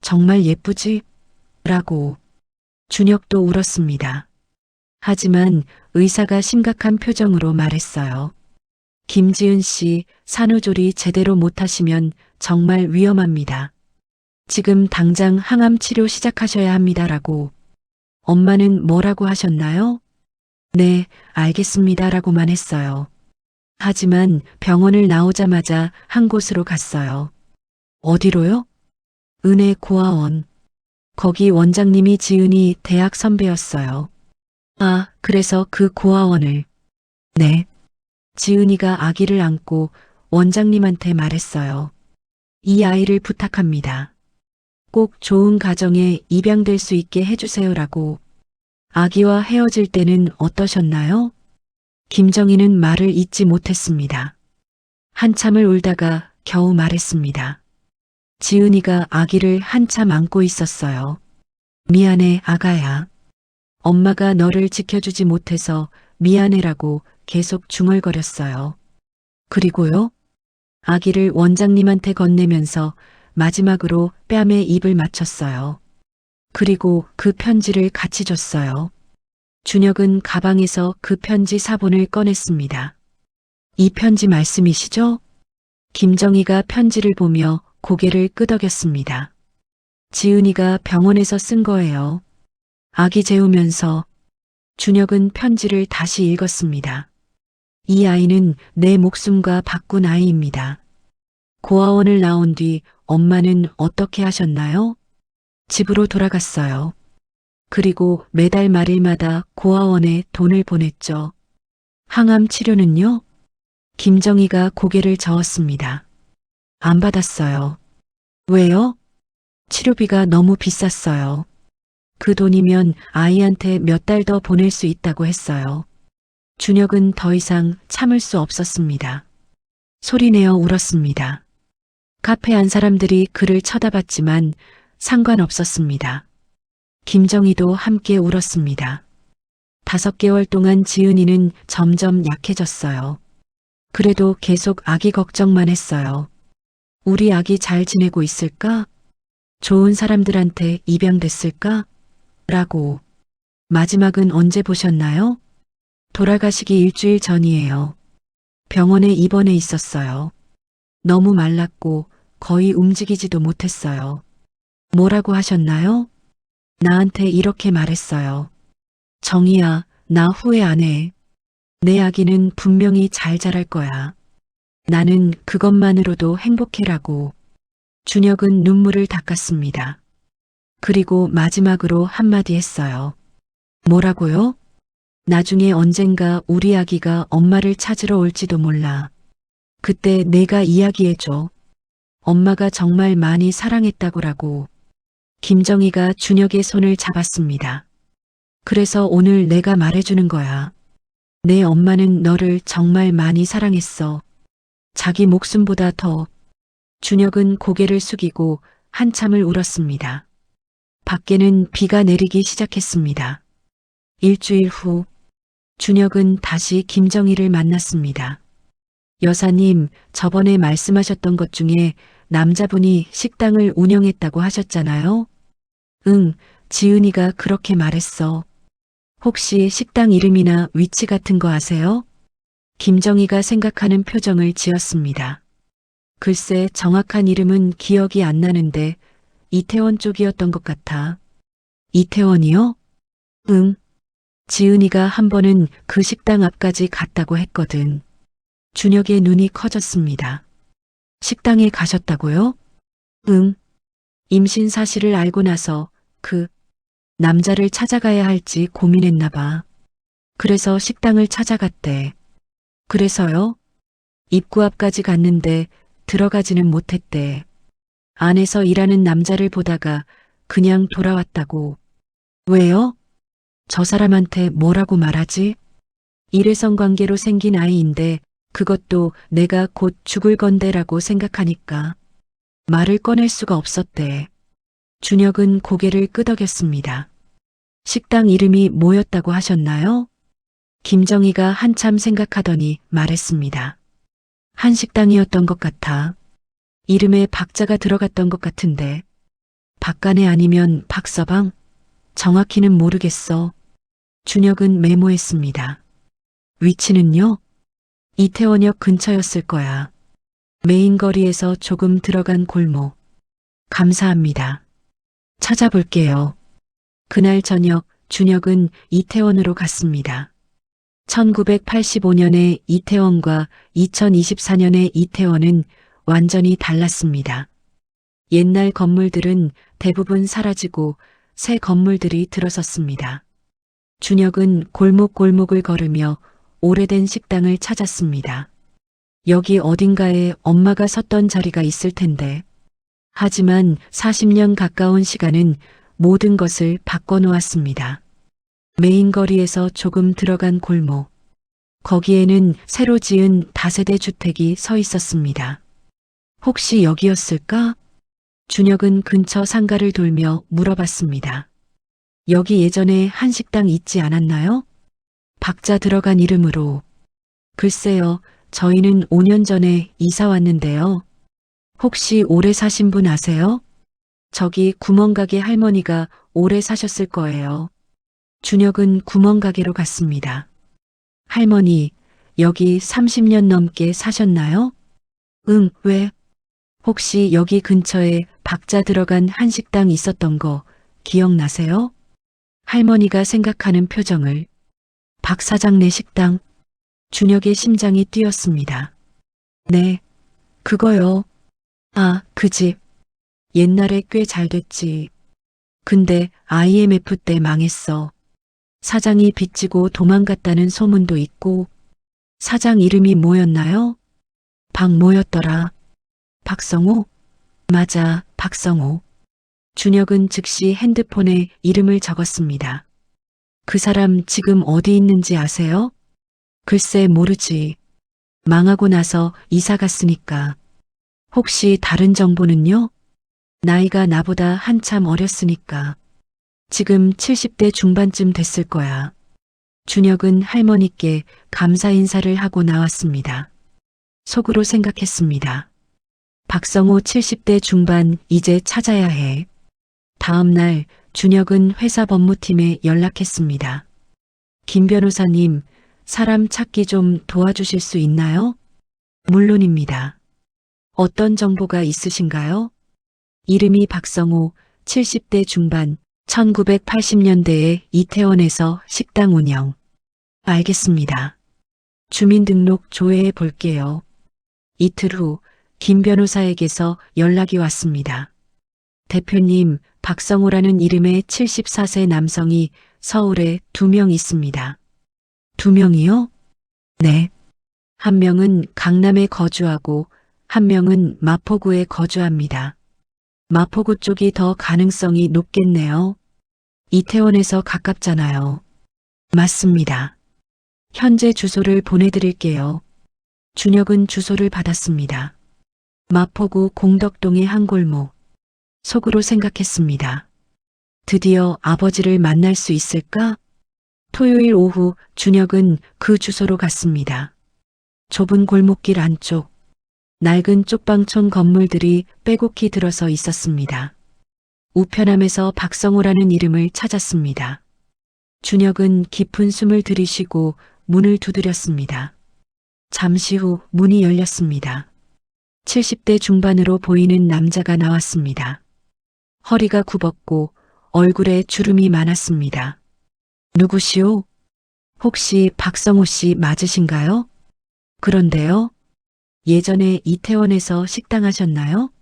정말 예쁘지? 라고. 준혁도 울었습니다. 하지만 의사가 심각한 표정으로 말했어요. 김지은 씨, 산후조리 제대로 못하시면 정말 위험합니다. 지금 당장 항암 치료 시작하셔야 합니다라고. 엄마는 뭐라고 하셨나요? 네, 알겠습니다라고만 했어요. 하지만 병원을 나오자마자 한 곳으로 갔어요. 어디로요? 은혜 고아원. 거기 원장님이 지은이 대학 선배였어요. 아, 그래서 그 고아원을. 네. 지은이가 아기를 안고 원장님한테 말했어요. 이 아이를 부탁합니다. 꼭 좋은 가정에 입양될 수 있게 해주세요라고. 아기와 헤어질 때는 어떠셨나요? 김정희는 말을 잇지 못했습니다. 한참을 울다가 겨우 말했습니다. 지은이가 아기를 한참 안고 있었어요. 미안해, 아가야. 엄마가 너를 지켜주지 못해서 미안해라고 계속 중얼거렸어요. 그리고요? 아기를 원장님한테 건네면서 마지막으로 뺨에 입을 맞췄어요. 그리고 그 편지를 같이 줬어요. 준혁은 가방에서 그 편지 사본을 꺼냈습니다. 이 편지 말씀이시죠? 김정희가 편지를 보며 고개를 끄덕였습니다. 지은이가 병원에서 쓴 거예요. 아기 재우면서. 준혁은 편지를 다시 읽었습니다. 이 아이는 내 목숨과 바꾼 아이입니다. 고아원을 나온 뒤 엄마는 어떻게 하셨나요? 집으로 돌아갔어요. 그리고 매달 말일마다 고아원에 돈을 보냈죠. 항암 치료는요? 김정희가 고개를 저었습니다. 안 받았어요. 왜요? 치료비가 너무 비쌌어요. 그 돈이면 아이한테 몇 달 더 보낼 수 있다고 했어요. 준혁은 더 이상 참을 수 없었습니다. 소리내어 울었습니다. 카페 안 사람들이 그를 쳐다봤지만 상관없었습니다. 김정희도 함께 울었습니다. 5개월 동안 지은이는 점점 약해졌어요. 그래도 계속 아기 걱정만 했어요. 우리 아기 잘 지내고 있을까? 좋은 사람들한테 입양됐을까? 라고. 마지막은 언제 보셨나요? 돌아가시기 일주일 전이에요. 병원에 입원해 있었어요. 너무 말랐고 거의 움직이지도 못했어요. 뭐라고 하셨나요? 나한테 이렇게 말했어요. 정희야, 나 후회 안 해. 내 아기는 분명히 잘 자랄 거야. 나는 그것만으로도 행복해라고. 준혁은 눈물을 닦았습니다. 그리고 마지막으로 한마디 했어요. 뭐라고요? 나중에 언젠가 우리 아기가 엄마를 찾으러 올지도 몰라. 그때 내가 이야기해줘. 엄마가 정말 많이 사랑했다고라고. 김정희가 준혁의 손을 잡았습니다. 그래서 오늘 내가 말해주는 거야. 내 엄마는 너를 정말 많이 사랑했어. 자기 목숨보다 더. 준혁은 고개를 숙이고 한참을 울었습니다. 밖에는 비가 내리기 시작했습니다. 일주일 후, 준혁은 다시 김정희를 만났습니다. 여사님, 저번에 말씀하셨던 것 중에 남자분이 식당을 운영했다고 하셨잖아요. 응, 지은이가 그렇게 말했어. 혹시 식당 이름이나 위치 같은 거 아세요? 김정희가 생각하는 표정을 지었습니다. 글쎄, 정확한 이름은 기억이 안 나는데 이태원 쪽이었던 것 같아. 이태원이요? 응. 지은이가 한 번은 그 식당 앞까지 갔다고 했거든. 준혁의 눈이 커졌습니다. 식당에 가셨다고요? 응. 임신 사실을 알고 나서 그 남자를 찾아가야 할지 고민했나 봐. 그래서 식당을 찾아갔대. 그래서요? 입구 앞까지 갔는데 들어가지는 못했대. 안에서 일하는 남자를 보다가 그냥 돌아왔다고. 왜요? 저 사람한테 뭐라고 말하지? 일회성 관계로 생긴 아이인데 그것도 내가 곧 죽을 건데라고 생각하니까 말을 꺼낼 수가 없었대. 준혁은 고개를 끄덕였습니다. 식당 이름이 뭐였다고 하셨나요? 김정희가 한참 생각하더니 말했습니다. 한식당이었던 것 같아. 이름에 박자가 들어갔던 것 같은데. 박간의 아니면 박서방? 정확히는 모르겠어. 준혁은 메모했습니다. 위치는요? 이태원역 근처였을 거야. 메인 거리에서 조금 들어간 골목. 감사합니다. 찾아볼게요. 그날 저녁 준혁은 이태원으로 갔습니다. 1985년의 이태원과 2024년의 이태원은 완전히 달랐습니다. 옛날 건물들은 대부분 사라지고 새 건물들이 들어섰습니다. 준혁은 골목골목을 걸으며 오래된 식당을 찾았습니다. 여기 어딘가에 엄마가 섰던 자리가 있을 텐데. 하지만 40년 가까운 시간은 모든 것을 바꿔놓았습니다. 메인 거리에서 조금 들어간 골목. 거기에는 새로 지은 다세대 주택이 서 있었습니다. 혹시 여기였을까? 준혁은 근처 상가를 돌며 물어봤습니다. 여기 예전에 한식당 있지 않았나요? 박자 들어간 이름으로. 글쎄요, 저희는 5년 전에 이사 왔는데요. 혹시 오래 사신 분 아세요? 저기 구멍가게 할머니가 오래 사셨을 거예요. 준혁은 구멍가게로 갔습니다. 할머니, 여기 30년 넘게 사셨나요? 응, 왜? 혹시 여기 근처에 박자 들어간 한식당 있었던 거 기억나세요? 할머니가 생각하는 표정을. 박 사장네 식당. 준혁의 심장이 뛰었습니다. 네, 그거요. 아, 그 집. 옛날에 꽤 잘 됐지. 근데 IMF 때 망했어. 사장이 빚지고 도망갔다는 소문도 있고. 사장 이름이 뭐였나요? 박뭐였더라. 박성호? 맞아, 박성호. 준혁은 즉시 핸드폰에 이름을 적었습니다. 그 사람 지금 어디 있는지 아세요? 글쎄 모르지. 망하고 나서 이사 갔으니까. 혹시 다른 정보는요? 나이가 나보다 한참 어렸으니까. 지금 70대 중반쯤 됐을 거야. 준혁은 할머니께 감사 인사를 하고 나왔습니다. 속으로 생각했습니다. 박성호 70대 중반 이제 찾아야 해. 다음 날 준혁은 회사 법무팀에 연락했습니다. 김 변호사님, 사람 찾기 좀 도와주실 수 있나요? 물론입니다. 어떤 정보가 있으신가요? 이름이 박성호, 70대 중반, 1980년대에 이태원에서 식당 운영. 알겠습니다. 주민등록 조회해 볼게요. 이틀 후 김 변호사에게서 연락이 왔습니다. 대표님, 박성호라는 이름의 74세 남성이 서울에 2명 있습니다. 2명이요? 네. 한 명은 강남에 거주하고 한 명은 마포구에 거주합니다. 마포구 쪽이 더 가능성이 높겠네요. 이태원에서 가깝잖아요. 맞습니다. 현재 주소를 보내드릴게요. 준혁은 주소를 받았습니다. 마포구 공덕동의 한 골목. 속으로 생각했습니다. 드디어 아버지를 만날 수 있을까? 토요일 오후 준혁은 그 주소로 갔습니다. 좁은 골목길 안쪽. 낡은 쪽방촌 건물들이 빼곡히 들어서 있었습니다. 우편함에서 박성호라는 이름을 찾았습니다. 준혁은 깊은 숨을 들이쉬고 문을 두드렸습니다. 잠시 후 문이 열렸습니다. 70대 중반으로 보이는 남자가 나왔습니다. 허리가 굽었고 얼굴에 주름이 많았습니다. 누구시오? 혹시 박성호 씨 맞으신가요? 그런데요. 예전에 이태원에서 식당 하셨나요?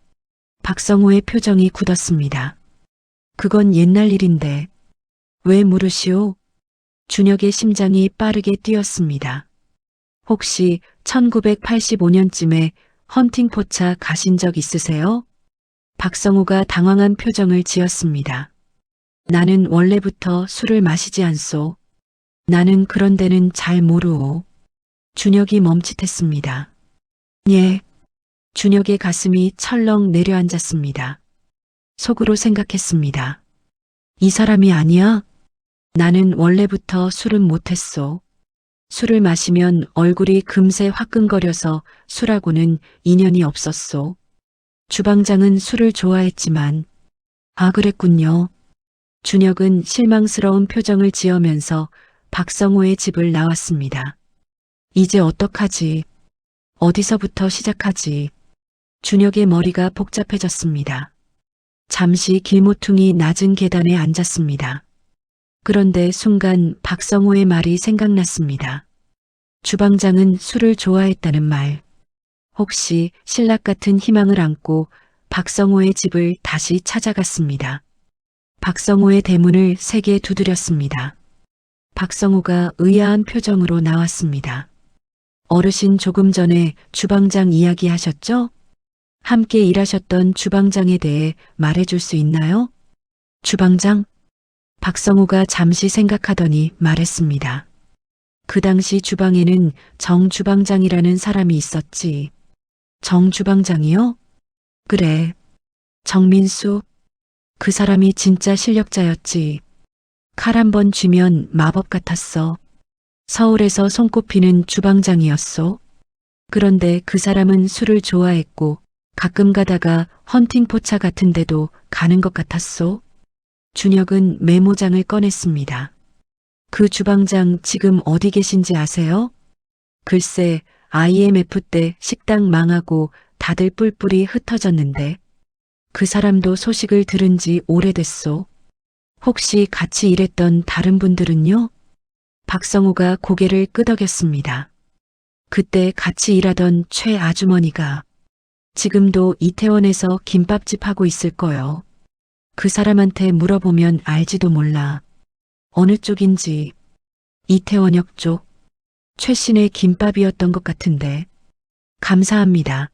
박성호의 표정이 굳었습니다. 그건 옛날 일인데. 왜 물으시오? 준혁의 심장이 빠르게 뛰었습니다. 혹시 1985년쯤에 헌팅포차 가신 적 있으세요? 박성호가 당황한 표정을 지었습니다. 나는 원래부터 술을 마시지 않소. 나는 그런 데는 잘 모르오. 준혁이 멈칫했습니다. 예. 준혁의 가슴이 철렁 내려앉았습니다. 속으로 생각했습니다. 이 사람이 아니야? 나는 원래부터 술은 못했소. 술을 마시면 얼굴이 금세 화끈거려서 술하고는 인연이 없었소. 주방장은 술을 좋아했지만. 아, 그랬군요. 준혁은 실망스러운 표정을 지으면서 박성호의 집을 나왔습니다. 이제 어떡하지? 어디서부터 시작하지? 준혁의 머리가 복잡해졌습니다. 잠시 길모퉁이 낮은 계단에 앉았습니다. 그런데 순간 박성호의 말이 생각났습니다. 주방장은 술을 좋아했다는 말. 혹시 신락 같은 희망을 안고 박성호의 집을 다시 찾아갔습니다. 박성호의 대문을 세게 두드렸습니다. 박성호가 의아한 표정으로 나왔습니다. 어르신 조금 전에 주방장 이야기하셨죠? 함께 일하셨던 주방장에 대해 말해줄 수 있나요? 주방장? 박성호가 잠시 생각하더니 말했습니다. 그 당시 주방에는 정 주방장이라는 사람이 있었지. 정 주방장이요? 그래. 정민수. 그 사람이 진짜 실력자였지. 칼 한 번 쥐면 마법 같았어. 서울에서 손꼽히는 주방장이었소. 그런데 그 사람은 술을 좋아했고 가끔 가다가 헌팅 포차 같은 데도 가는 것 같았소. 준혁은 메모장을 꺼냈습니다. 그 주방장 지금 어디 계신지 아세요? 글쎄, IMF 때 식당 망하고 다들 뿔뿔이 흩어졌는데 그 사람도 소식을 들은 지 오래됐소. 혹시 같이 일했던 다른 분들은요? 박성호가 고개를 끄덕였습니다. 그때 같이 일하던 최 아주머니가 지금도 이태원에서 김밥집 하고 있을 거요. 그 사람한테 물어보면 알지도 몰라. 어느 쪽인지. 이태원역 쪽. 최신의 김밥이었던 것 같은데. 감사합니다.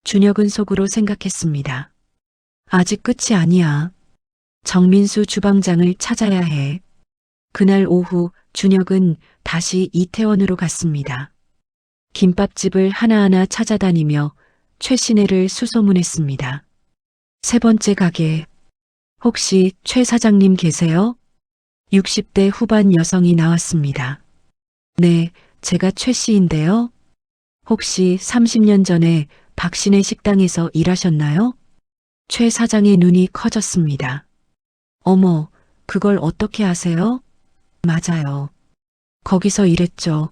준혁은 속으로 생각했습니다. 아직 끝이 아니야. 정민수 주방장을 찾아야 해. 그날 오후 준혁은 다시 이태원으로 갔습니다. 김밥집을 하나하나 찾아다니며 최신혜를 수소문했습니다. 세 번째 가게. 혹시 최 사장님 계세요? 60대 후반 여성이 나왔습니다. 네, 제가 최 씨인데요. 혹시 30년 전에 박신혜 식당에서 일하셨나요? 최 사장의 눈이 커졌습니다. 어머, 그걸 어떻게 아세요? 맞아요. 거기서 일했죠.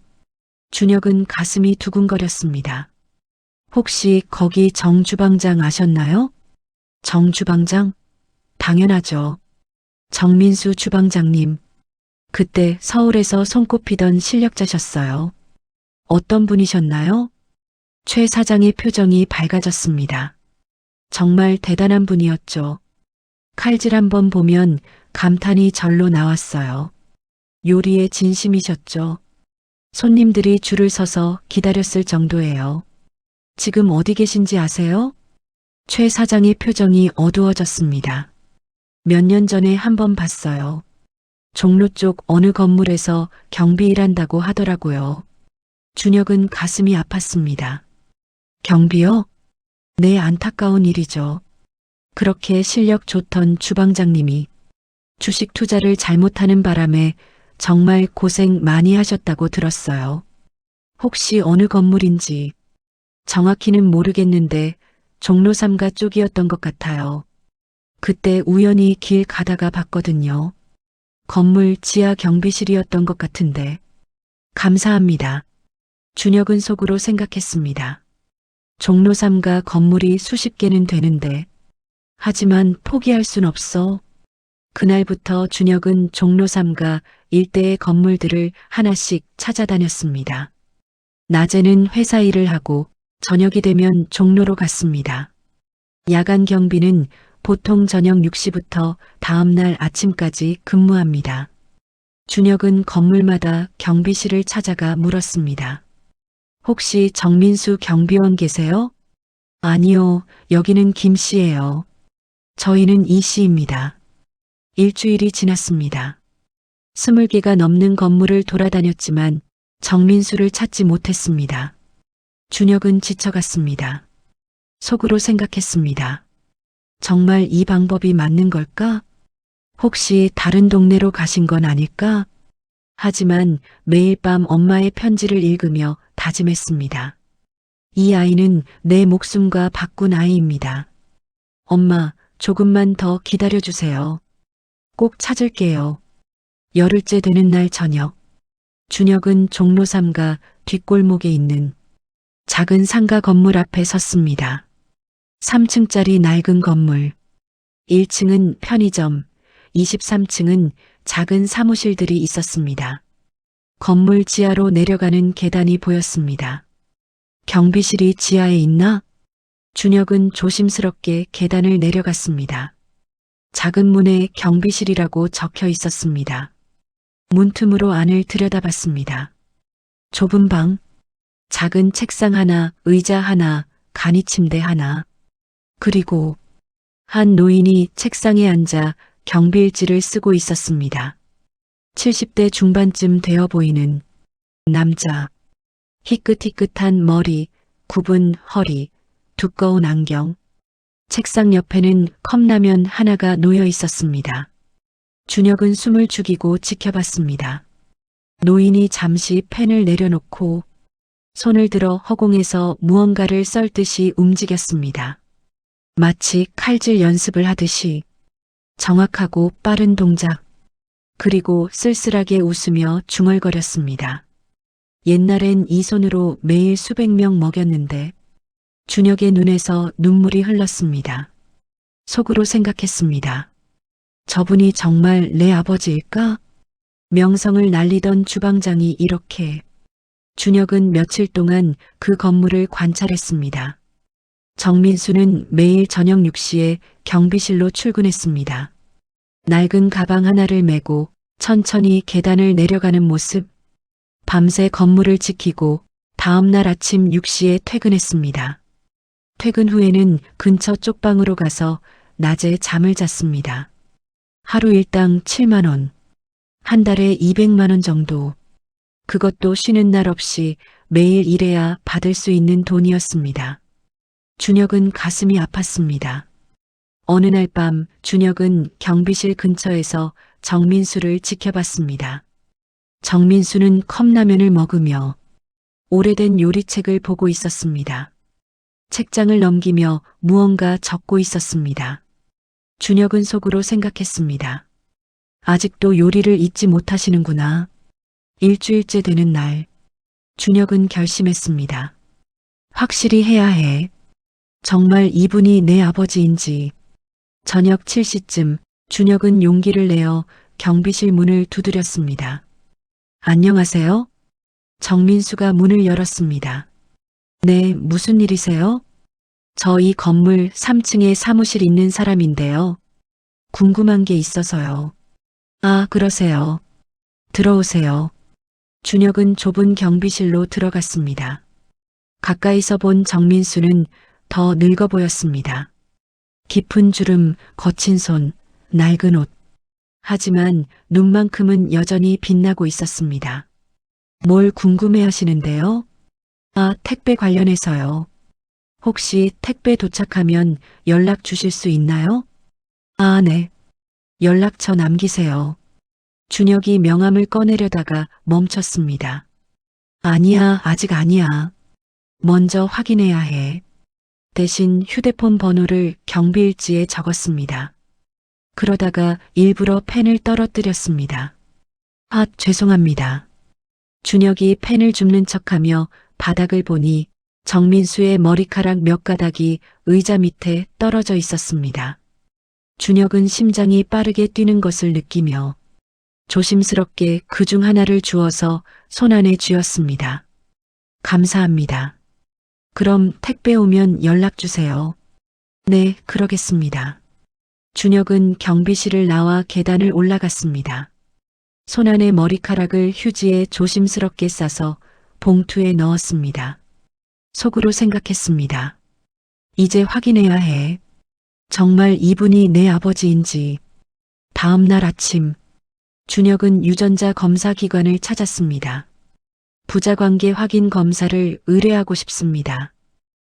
준혁은 가슴이 두근거렸습니다. 혹시 거기 정 주방장 아셨나요? 정 주방장? 당연하죠. 정민수 주방장님. 그때 서울에서 손꼽히던 실력자셨어요. 어떤 분이셨나요? 최 사장의 표정이 밝아졌습니다. 정말 대단한 분이었죠. 칼질 한번 보면 감탄이 절로 나왔어요. 요리에 진심이셨죠. 손님들이 줄을 서서 기다렸을 정도예요. 지금 어디 계신지 아세요? 최 사장의 표정이 어두워졌습니다. 몇 년 전에 한번 봤어요. 종로 쪽 어느 건물에서 경비 일한다고 하더라고요. 준혁은 가슴이 아팠습니다. 경비요? 네, 안타까운 일이죠. 그렇게 실력 좋던 주방장님이 주식 투자를 잘못하는 바람에 정말 고생 많이 하셨다고 들었어요. 혹시 어느 건물인지 정확히는 모르겠는데 종로 3가 쪽이었던 것 같아요. 그때 우연히 길 가다가 봤거든요. 건물 지하 경비실이었던 것 같은데. 감사합니다. 준혁은 속으로 생각했습니다. 종로 3가 건물이 수십 개는 되는데. 하지만 포기할 순 없어. 그날부터 준혁은 종로 3가 일대의 건물들을 하나씩 찾아다녔습니다. 낮에는 회사 일을 하고 저녁이 되면 종로로 갔습니다. 야간 경비는 보통 저녁 6시부터 다음날 아침까지 근무합니다. 준혁은 건물마다 경비실을 찾아가 물었습니다. 혹시 정민수 경비원 계세요? 아니요, 여기는 김 씨예요. 저희는 이 씨입니다. 일주일이 지났습니다. 20개가 넘는 건물을 돌아다녔지만 정민수를 찾지 못했습니다. 준혁은 지쳐갔습니다. 속으로 생각했습니다. 정말 이 방법이 맞는 걸까? 혹시 다른 동네로 가신 건 아닐까? 하지만 매일 밤 엄마의 편지를 읽으며 다짐했습니다. 이 아이는 내 목숨과 바꾼 아이입니다. 엄마, 조금만 더 기다려주세요. 꼭 찾을게요. 열흘째 되는 날 저녁. 준혁은 종로 3가 뒷골목에 있는 작은 상가 건물 앞에 섰습니다. 3층짜리 낡은 건물. 1층은 편의점, 23층은 작은 사무실들이 있었습니다. 건물 지하로 내려가는 계단이 보였습니다. 경비실이 지하에 있나? 준혁은 조심스럽게 계단을 내려갔습니다. 작은 문에 경비실이라고 적혀 있었습니다. 문틈으로 안을 들여다봤습니다. 좁은 방, 작은 책상 하나, 의자 하나, 간이 침대 하나, 그리고 한 노인이 책상에 앉아 경비일지를 쓰고 있었습니다. 70대 중반쯤 되어 보이는 남자, 희끗희끗한 머리, 굽은 허리, 두꺼운 안경. 책상 옆에는 컵라면 하나가 놓여 있었습니다. 준혁은 숨을 죽이고 지켜봤습니다. 노인이 잠시 펜을 내려놓고 손을 들어 허공에서 무언가를 썰듯이 움직였습니다. 마치 칼질 연습을 하듯이 정확하고 빠른 동작, 그리고 쓸쓸하게 웃으며 중얼거렸습니다. 옛날엔 이 손으로 매일 수백 명 먹였는데 준혁의 눈에서 눈물이 흘렀습니다. 속으로 생각했습니다. 저분이 정말 내 아버지일까? 명성을 날리던 주방장이 이렇게. 준혁은 며칠 동안 그 건물을 관찰했습니다. 정민수는 매일 저녁 6시에 경비실로 출근했습니다. 낡은 가방 하나를 메고 천천히 계단을 내려가는 모습, 밤새 건물을 지키고 다음날 아침 6시에 퇴근했습니다. 퇴근 후에는 근처 쪽방으로 가서 낮에 잠을 잤습니다. 하루 일당 7만 원, 한 달에 200만 원 정도. 그것도 쉬는 날 없이 매일 일해야 받을 수 있는 돈이었습니다. 준혁은 가슴이 아팠습니다. 어느 날 밤 준혁은 경비실 근처에서 정민수를 지켜봤습니다. 정민수는 컵라면을 먹으며 오래된 요리책을 보고 있었습니다. 책장을 넘기며 무언가 적고 있었습니다. 준혁은 속으로 생각했습니다. 아직도 요리를 잊지 못하시는구나. 일주일째 되는 날, 준혁은 결심했습니다. 확실히 해야 해. 정말 이분이 내 아버지인지. 저녁 7시쯤 준혁은 용기를 내어 경비실 문을 두드렸습니다. 안녕하세요? 정민수가 문을 열었습니다. 네, 무슨 일이세요? 저 이 건물 3층에 사무실 있는 사람인데요. 궁금한 게 있어서요. 아, 그러세요. 들어오세요. 준혁은 좁은 경비실로 들어갔습니다. 가까이서 본 정민수는 더 늙어 보였습니다. 깊은 주름, 거친 손, 낡은 옷. 하지만 눈만큼은 여전히 빛나고 있었습니다. 뭘 궁금해 하시는데요? 아, 택배 관련해서요. 혹시 택배 도착하면 연락 주실 수 있나요? 아, 네. 연락처 남기세요. 준혁이 명함을 꺼내려다가 멈췄습니다. 아니야, 아직 아니야. 먼저 확인해야 해. 대신 휴대폰 번호를 경비일지에 적었습니다. 그러다가 일부러 펜을 떨어뜨렸습니다. 아, 죄송합니다. 준혁이 펜을 줍는 척하며 바닥을 보니 정민수의 머리카락 몇 가닥이 의자 밑에 떨어져 있었습니다. 준혁은 심장이 빠르게 뛰는 것을 느끼며 조심스럽게 그중 하나를 주워서 손 안에 쥐었습니다. 감사합니다. 그럼 택배 오면 연락 주세요. 네, 그러겠습니다. 준혁은 경비실을 나와 계단을 올라갔습니다. 손 안에 머리카락을 휴지에 조심스럽게 싸서 봉투에 넣었습니다. 속으로 생각했습니다. 이제 확인해야 해. 정말 이분이 내 아버지인지. 다음 날 아침, 준혁은 유전자 검사 기관을 찾았습니다. 부자관계 확인 검사를 의뢰하고 싶습니다.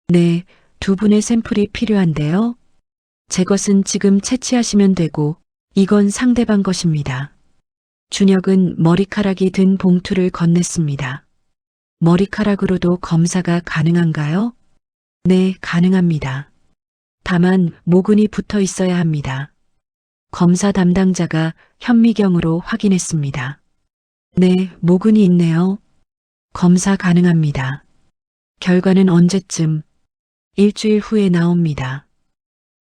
네, 두 분의 샘플이 필요한데요. 제 것은 지금 채취하시면 되고, 이건 상대방 것입니다. 준혁은 머리카락이 든 봉투를 건넸습니다. 머리카락으로도 검사가 가능한가요? 네, 가능합니다. 다만 모근이 붙어 있어야 합니다. 검사 담당자가 현미경으로 확인했습니다. 네, 모근이 있네요. 검사 가능합니다. 결과는 언제쯤? 일주일 후에 나옵니다.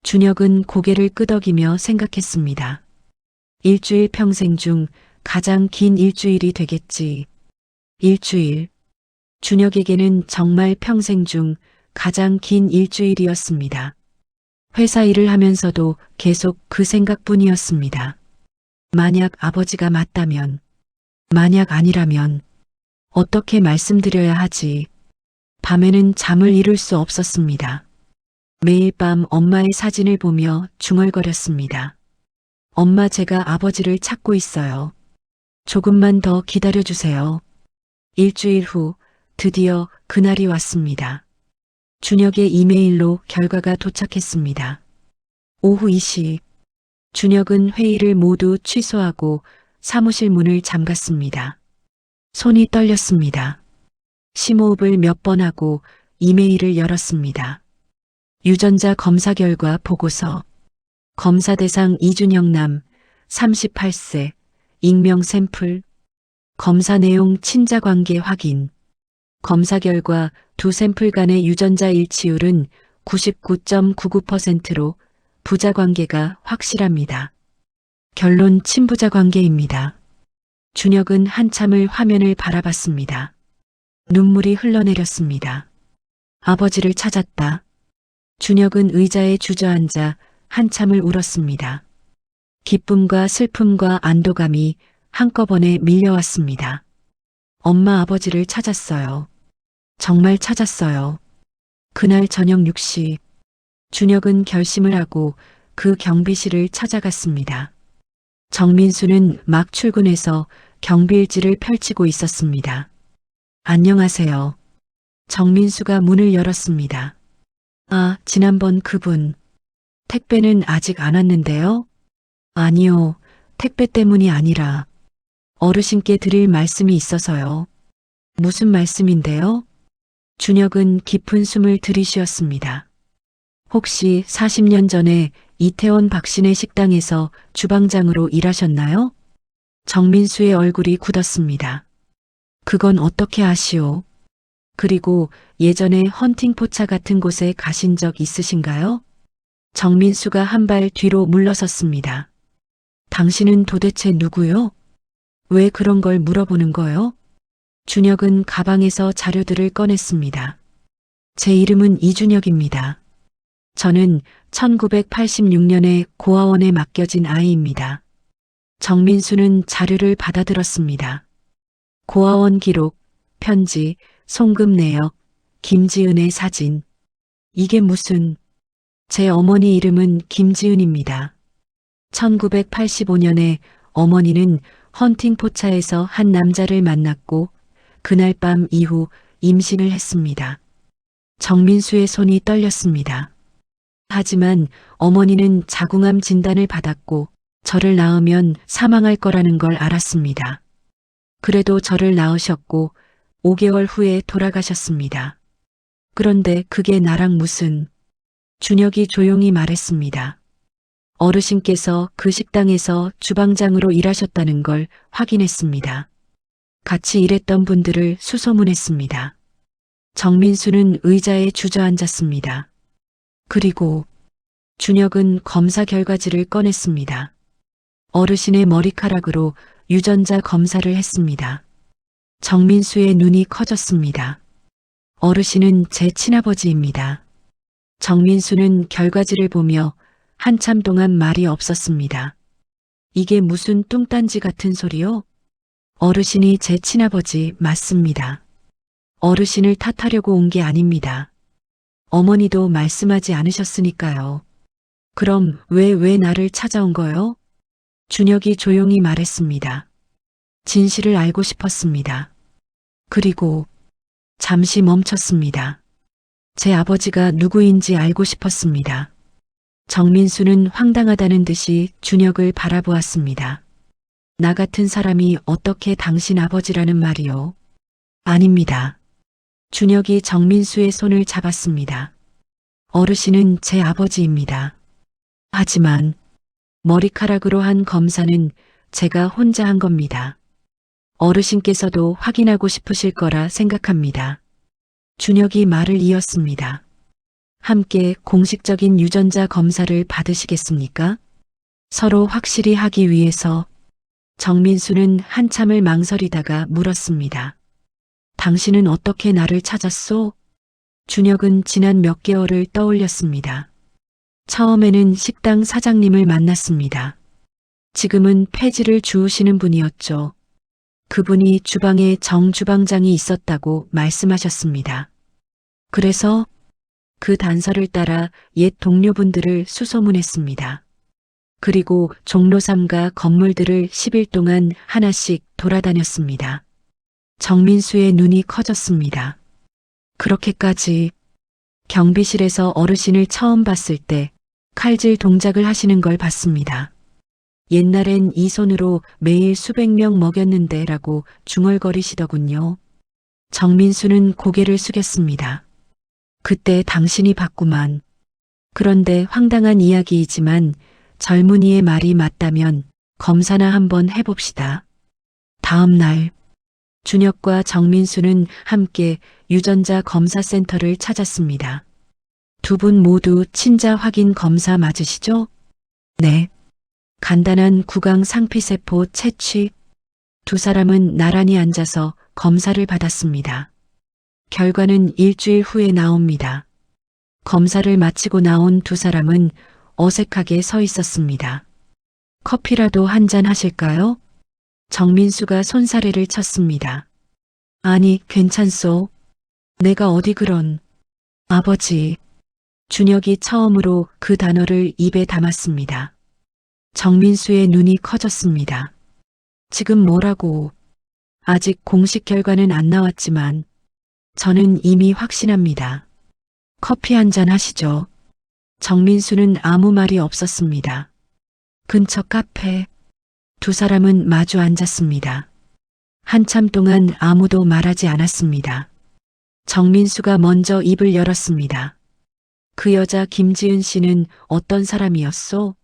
준혁은 고개를 끄덕이며 생각했습니다. 일주일 평생 중 가장 긴 일주일이 되겠지. 일주일. 준혁에게는 정말 평생 중 가장 긴 일주일이었습니다. 회사 일을 하면서도 계속 그 생각뿐이었습니다. 만약 아버지가 맞다면, 만약 아니라면, 어떻게 말씀드려야 하지? 밤에는 잠을 이룰 수 없었습니다. 매일 밤 엄마의 사진을 보며 중얼거렸습니다. 엄마, 제가 아버지를 찾고 있어요. 조금만 더 기다려주세요. 일주일 후 드디어 그날이 왔습니다. 준혁의 이메일로 결과가 도착했습니다. 오후 2시, 준혁은 회의를 모두 취소하고 사무실 문을 잠갔습니다. 손이 떨렸습니다. 심호흡을 몇 번 하고 이메일을 열었습니다. 유전자 검사 결과 보고서. 검사 대상 이준혁 남, 38세, 익명 샘플. 검사 내용 친자 관계 확인. 검사 결과 두 샘플 간의 유전자 일치율은 99.99%로 부자 관계가 확실합니다. 결론 친부자 관계입니다. 준혁은 한참을 화면을 바라봤습니다. 눈물이 흘러내렸습니다. 아버지를 찾았다. 준혁은 의자에 주저앉아 한참을 울었습니다. 기쁨과 슬픔과 안도감이 한꺼번에 밀려왔습니다. 엄마, 아버지를 찾았어요. 정말 찾았어요. 그날 저녁 6시, 준혁은 결심을 하고 그 경비실을 찾아갔습니다. 정민수는 막 출근해서 경비일지를 펼치고 있었습니다. 안녕하세요. 정민수가 문을 열었습니다. 아, 지난번 그분. 택배는 아직 안 왔는데요? 아니요, 택배 때문이 아니라 어르신께 드릴 말씀이 있어서요. 무슨 말씀인데요? 준혁은 깊은 숨을 들이쉬었습니다. 혹시 40년 전에 이태원 박신혜 식당에서 주방장으로 일하셨나요? 정민수의 얼굴이 굳었습니다. 그건 어떻게 아시오? 그리고 예전에 헌팅포차 같은 곳에 가신 적 있으신가요? 정민수가 한 발 뒤로 물러섰습니다. 당신은 도대체 누구요? 왜 그런 걸 물어보는 거요? 준혁은 가방에서 자료들을 꺼냈습니다. 제 이름은 이준혁입니다. 저는 1986년에 고아원에 맡겨진 아이입니다. 정민수는 자료를 받아들었습니다. 고아원 기록, 편지, 송금 내역, 김지은의 사진. 이게 무슨... 제 어머니 이름은 김지은입니다. 1985년에 어머니는 헌팅포차에서 한 남자를 만났고 그날 밤 이후 임신을 했습니다. 정민수의 손이 떨렸습니다. 하지만 어머니는 자궁암 진단을 받았고 저를 낳으면 사망할 거라는 걸 알았습니다. 그래도 저를 낳으셨고 5개월 후에 돌아가셨습니다. 그런데 그게 나랑 무슨... 준혁이 조용히 말했습니다. 어르신께서 그 식당에서 주방장으로 일하셨다는 걸 확인했습니다. 같이 일했던 분들을 수소문했습니다. 정민수는 의자에 주저앉았습니다. 그리고 준혁은 검사 결과지를 꺼냈습니다. 어르신의 머리카락으로 유전자 검사를 했습니다. 정민수의 눈이 커졌습니다. 어르신은 제 친아버지입니다. 정민수는 결과지를 보며 한참 동안 말이 없었습니다. 이게 무슨 뚱딴지 같은 소리요? 어르신이 제 친아버지 맞습니다. 어르신을 탓하려고 온 게 아닙니다. 어머니도 말씀하지 않으셨으니까요. 그럼 왜 나를 찾아온 거요? 준혁이 조용히 말했습니다. 진실을 알고 싶었습니다. 그리고 잠시 멈췄습니다. 제 아버지가 누구인지 알고 싶었습니다. 정민수는 황당하다는 듯이 준혁을 바라보았습니다. 나 같은 사람이 어떻게 당신 아버지라는 말이요? 아닙니다. 준혁이 정민수의 손을 잡았습니다. 어르신은 제 아버지입니다. 하지만 머리카락으로 한 검사는 제가 혼자 한 겁니다. 어르신께서도 확인하고 싶으실 거라 생각합니다. 준혁이 말을 이었습니다. 함께 공식적인 유전자 검사를 받으시겠습니까? 서로 확실히 하기 위해서. 정민수는 한참을 망설이다가 물었습니다. 당신은 어떻게 나를 찾았소? 준혁은 지난 몇 개월을 떠올렸습니다. 처음에는 식당 사장님을 만났습니다. 지금은 폐지를 주우시는 분이었죠. 그분이 주방에 정 주방장이 있었다고 말씀하셨습니다. 그래서 그 단서를 따라 옛 동료분들을 수소문했습니다. 그리고 종로 3가 건물들을 10일 동안 하나씩 돌아다녔습니다. 정민수의 눈이 커졌습니다. 그렇게까지 경비실에서 어르신을 처음 봤을 때 칼질 동작을 하시는 걸 봤습니다. 옛날엔 이 손으로 매일 수백 명 먹였는데 라고 중얼거리시더군요. 정민수는 고개를 숙였습니다. 그때 당신이 봤구만. 그런데 황당한 이야기이지만 젊은이의 말이 맞다면 검사나 한번 해봅시다. 다음 날 준혁과 정민수는 함께 유전자 검사센터를 찾았습니다. 두 분 모두 친자 확인 검사 맞으시죠? 네. 간단한 구강 상피세포 채취. 두 사람은 나란히 앉아서 검사를 받았습니다. 결과는 일주일 후에 나옵니다. 검사를 마치고 나온 두 사람은 어색하게 서 있었습니다. 커피라도 한잔 하실까요? 정민수가 손사래를 쳤습니다. 아니, 괜찮소. 내가 어디 그런. 아버지. 준혁이 처음으로 그 단어를 입에 담았습니다. 정민수의 눈이 커졌습니다. 지금 뭐라고? 아직 공식 결과는 안 나왔지만 저는 이미 확신합니다. 커피 한잔 하시죠. 정민수는 아무 말이 없었습니다. 근처 카페. 두 사람은 마주 앉았습니다. 한참 동안 아무도 말하지 않았습니다. 정민수가 먼저 입을 열었습니다. 그 여자 김지은 씨는 어떤 사람이었소?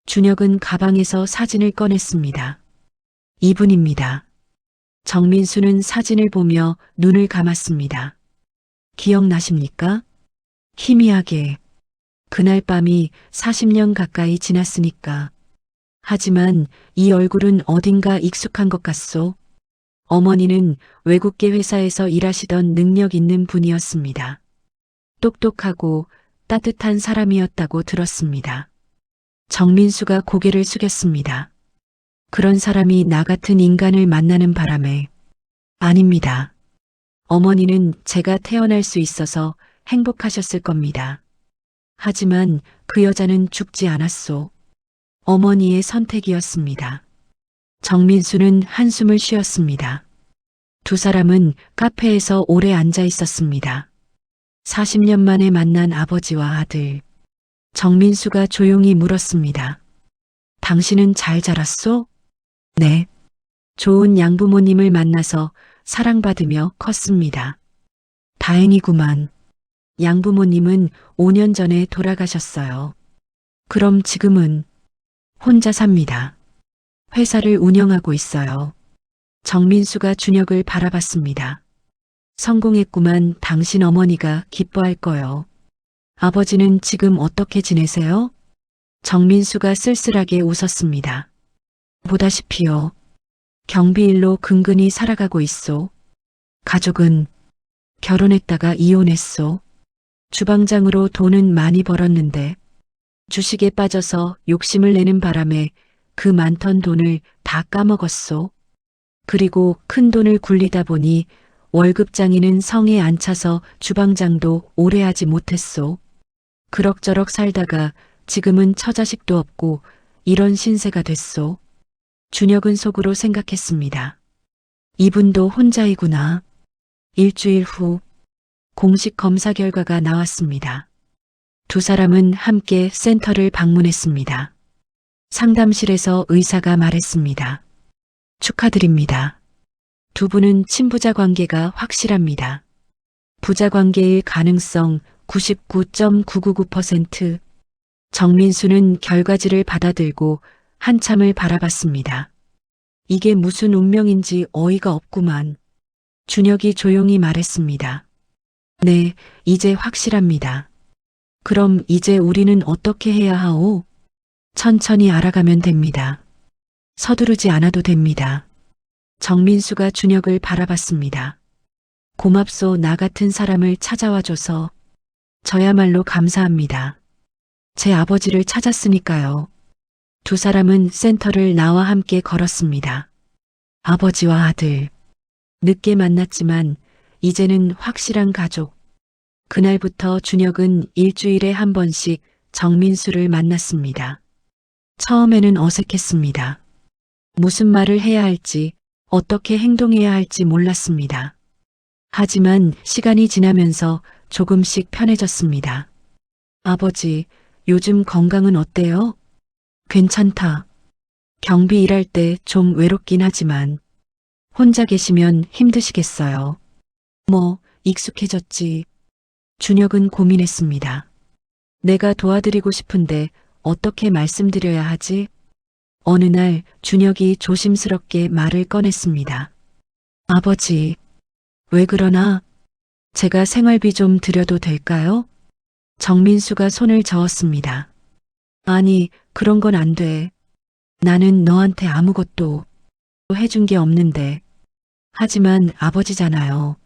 준혁은 가방에서 사진을 꺼냈습니다. 이분입니다. 정민수는 사진을 보며 눈을 감았습니다. 기억나십니까? 희미하게. 그날 밤이 40년 가까이 지났으니까. 하지만 이 얼굴은 어딘가 익숙한 것 같소. 어머니는 외국계 회사에서 일하시던 능력 있는 분이었습니다. 똑똑하고 따뜻한 사람이었다고 들었습니다. 정민수가 고개를 숙였습니다. 그런 사람이 나 같은 인간을 만나는 바람에. 아닙니다. 어머니는 제가 태어날 수 있어서 행복하셨을 겁니다. 하지만 그 여자는 죽지 않았소. 어머니의 선택이었습니다. 정민수는 한숨을 쉬었습니다. 두 사람은 카페에서 오래 앉아 있었습니다. 40년 만에 만난 아버지와 아들. 정민수가 조용히 물었습니다. 당신은 잘 자랐소? 네. 좋은 양부모님을 만나서 사랑받으며 컸습니다. 다행이구만. 양부모님은 5년 전에 돌아가셨어요. 그럼 지금은 혼자 삽니다. 회사를 운영하고 있어요. 정민수가 준혁을 바라봤습니다. 성공했구만. 당신 어머니가 기뻐할 거요. 아버지는 지금 어떻게 지내세요? 정민수가 쓸쓸하게 웃었습니다. 보다시피요. 경비일로 근근히 살아가고 있소. 가족은 결혼했다가 이혼했소. 주방장으로 돈은 많이 벌었는데 주식에 빠져서 욕심을 내는 바람에 그 많던 돈을 다 까먹었소. 그리고 큰 돈을 굴리다 보니 월급장이는 성에 안 차서 주방장도 오래 하지 못했소. 그럭저럭 살다가 지금은 처자식도 없고 이런 신세가 됐소. 준혁은 속으로 생각했습니다. 이분도 혼자이구나. 일주일 후 공식 검사 결과가 나왔습니다. 두 사람은 함께 센터를 방문했습니다. 상담실에서 의사가 말했습니다. 축하드립니다. 두 분은 친부자 관계가 확실합니다. 부자 관계일 가능성 99.999%. 정민수는 결과지를 받아들고 한참을 바라봤습니다. 이게 무슨 운명인지 어이가 없구만. 준혁이 조용히 말했습니다. 네, 이제 확실합니다. 그럼 이제 우리는 어떻게 해야 하오? 천천히 알아가면 됩니다. 서두르지 않아도 됩니다. 정민수가 준혁을 바라봤습니다. 고맙소. 나 같은 사람을 찾아와줘서 저야말로 감사합니다. 제 아버지를 찾았으니까요. 두 사람은 센터를 나와 함께 걸었습니다. 아버지와 아들. 늦게 만났지만 이제는 확실한 가족. 그날부터 준혁은 일주일에 한 번씩 정민수를 만났습니다. 처음에는 어색했습니다. 무슨 말을 해야 할지, 어떻게 행동해야 할지 몰랐습니다. 하지만 시간이 지나면서 조금씩 편해졌습니다. 아버지, 요즘 건강은 어때요? 괜찮다. 경비 일할 때 좀 외롭긴 하지만 혼자 계시면 힘드시겠어요. 뭐, 익숙해졌지. 준혁은 고민했습니다. 내가 도와드리고 싶은데 어떻게 말씀드려야 하지? 어느 날 준혁이 조심스럽게 말을 꺼냈습니다. 아버지, 왜 그러나? 제가 생활비 좀 드려도 될까요? 정민수가 손을 저었습니다. 아니, 그런 건 안 돼. 나는 너한테 아무것도 해준 게 없는데. 하지만 아버지잖아요.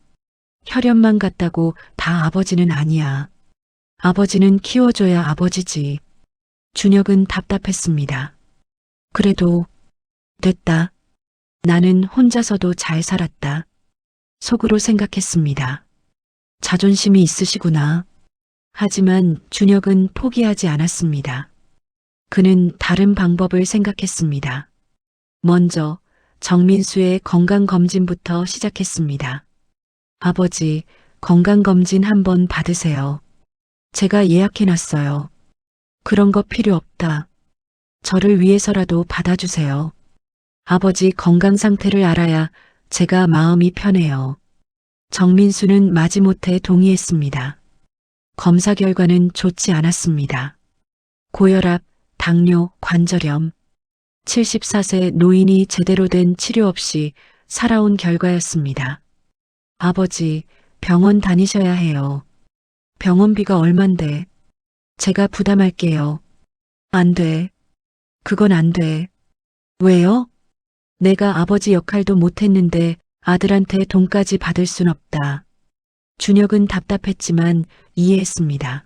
혈연만 같다고 다 아버지는 아니야. 아버지는 키워줘야 아버지지. 준혁은 답답했습니다. 그래도 됐다. 나는 혼자서도 잘 살았다. 속으로 생각했습니다. 자존심이 있으시구나. 하지만 준혁은 포기하지 않았습니다. 그는 다른 방법을 생각했습니다. 먼저 정민수의 건강검진부터 시작했습니다. 아버지, 건강검진 한번 받으세요. 제가 예약해놨어요. 그런 거 필요 없다. 저를 위해서라도 받아주세요. 아버지 건강 상태를 알아야 제가 마음이 편해요. 정민수는 마지못해 동의했습니다. 검사 결과는 좋지 않았습니다. 고혈압, 당뇨, 관절염. 74세 노인이 제대로 된 치료 없이 살아온 결과였습니다. 아버지, 병원 다니셔야 해요. 병원비가 얼만데. 제가 부담할게요. 안 돼. 그건 안 돼. 왜요? 내가 아버지 역할도 못했는데 아들한테 돈까지 받을 순 없다. 준혁은 답답했지만 이해했습니다.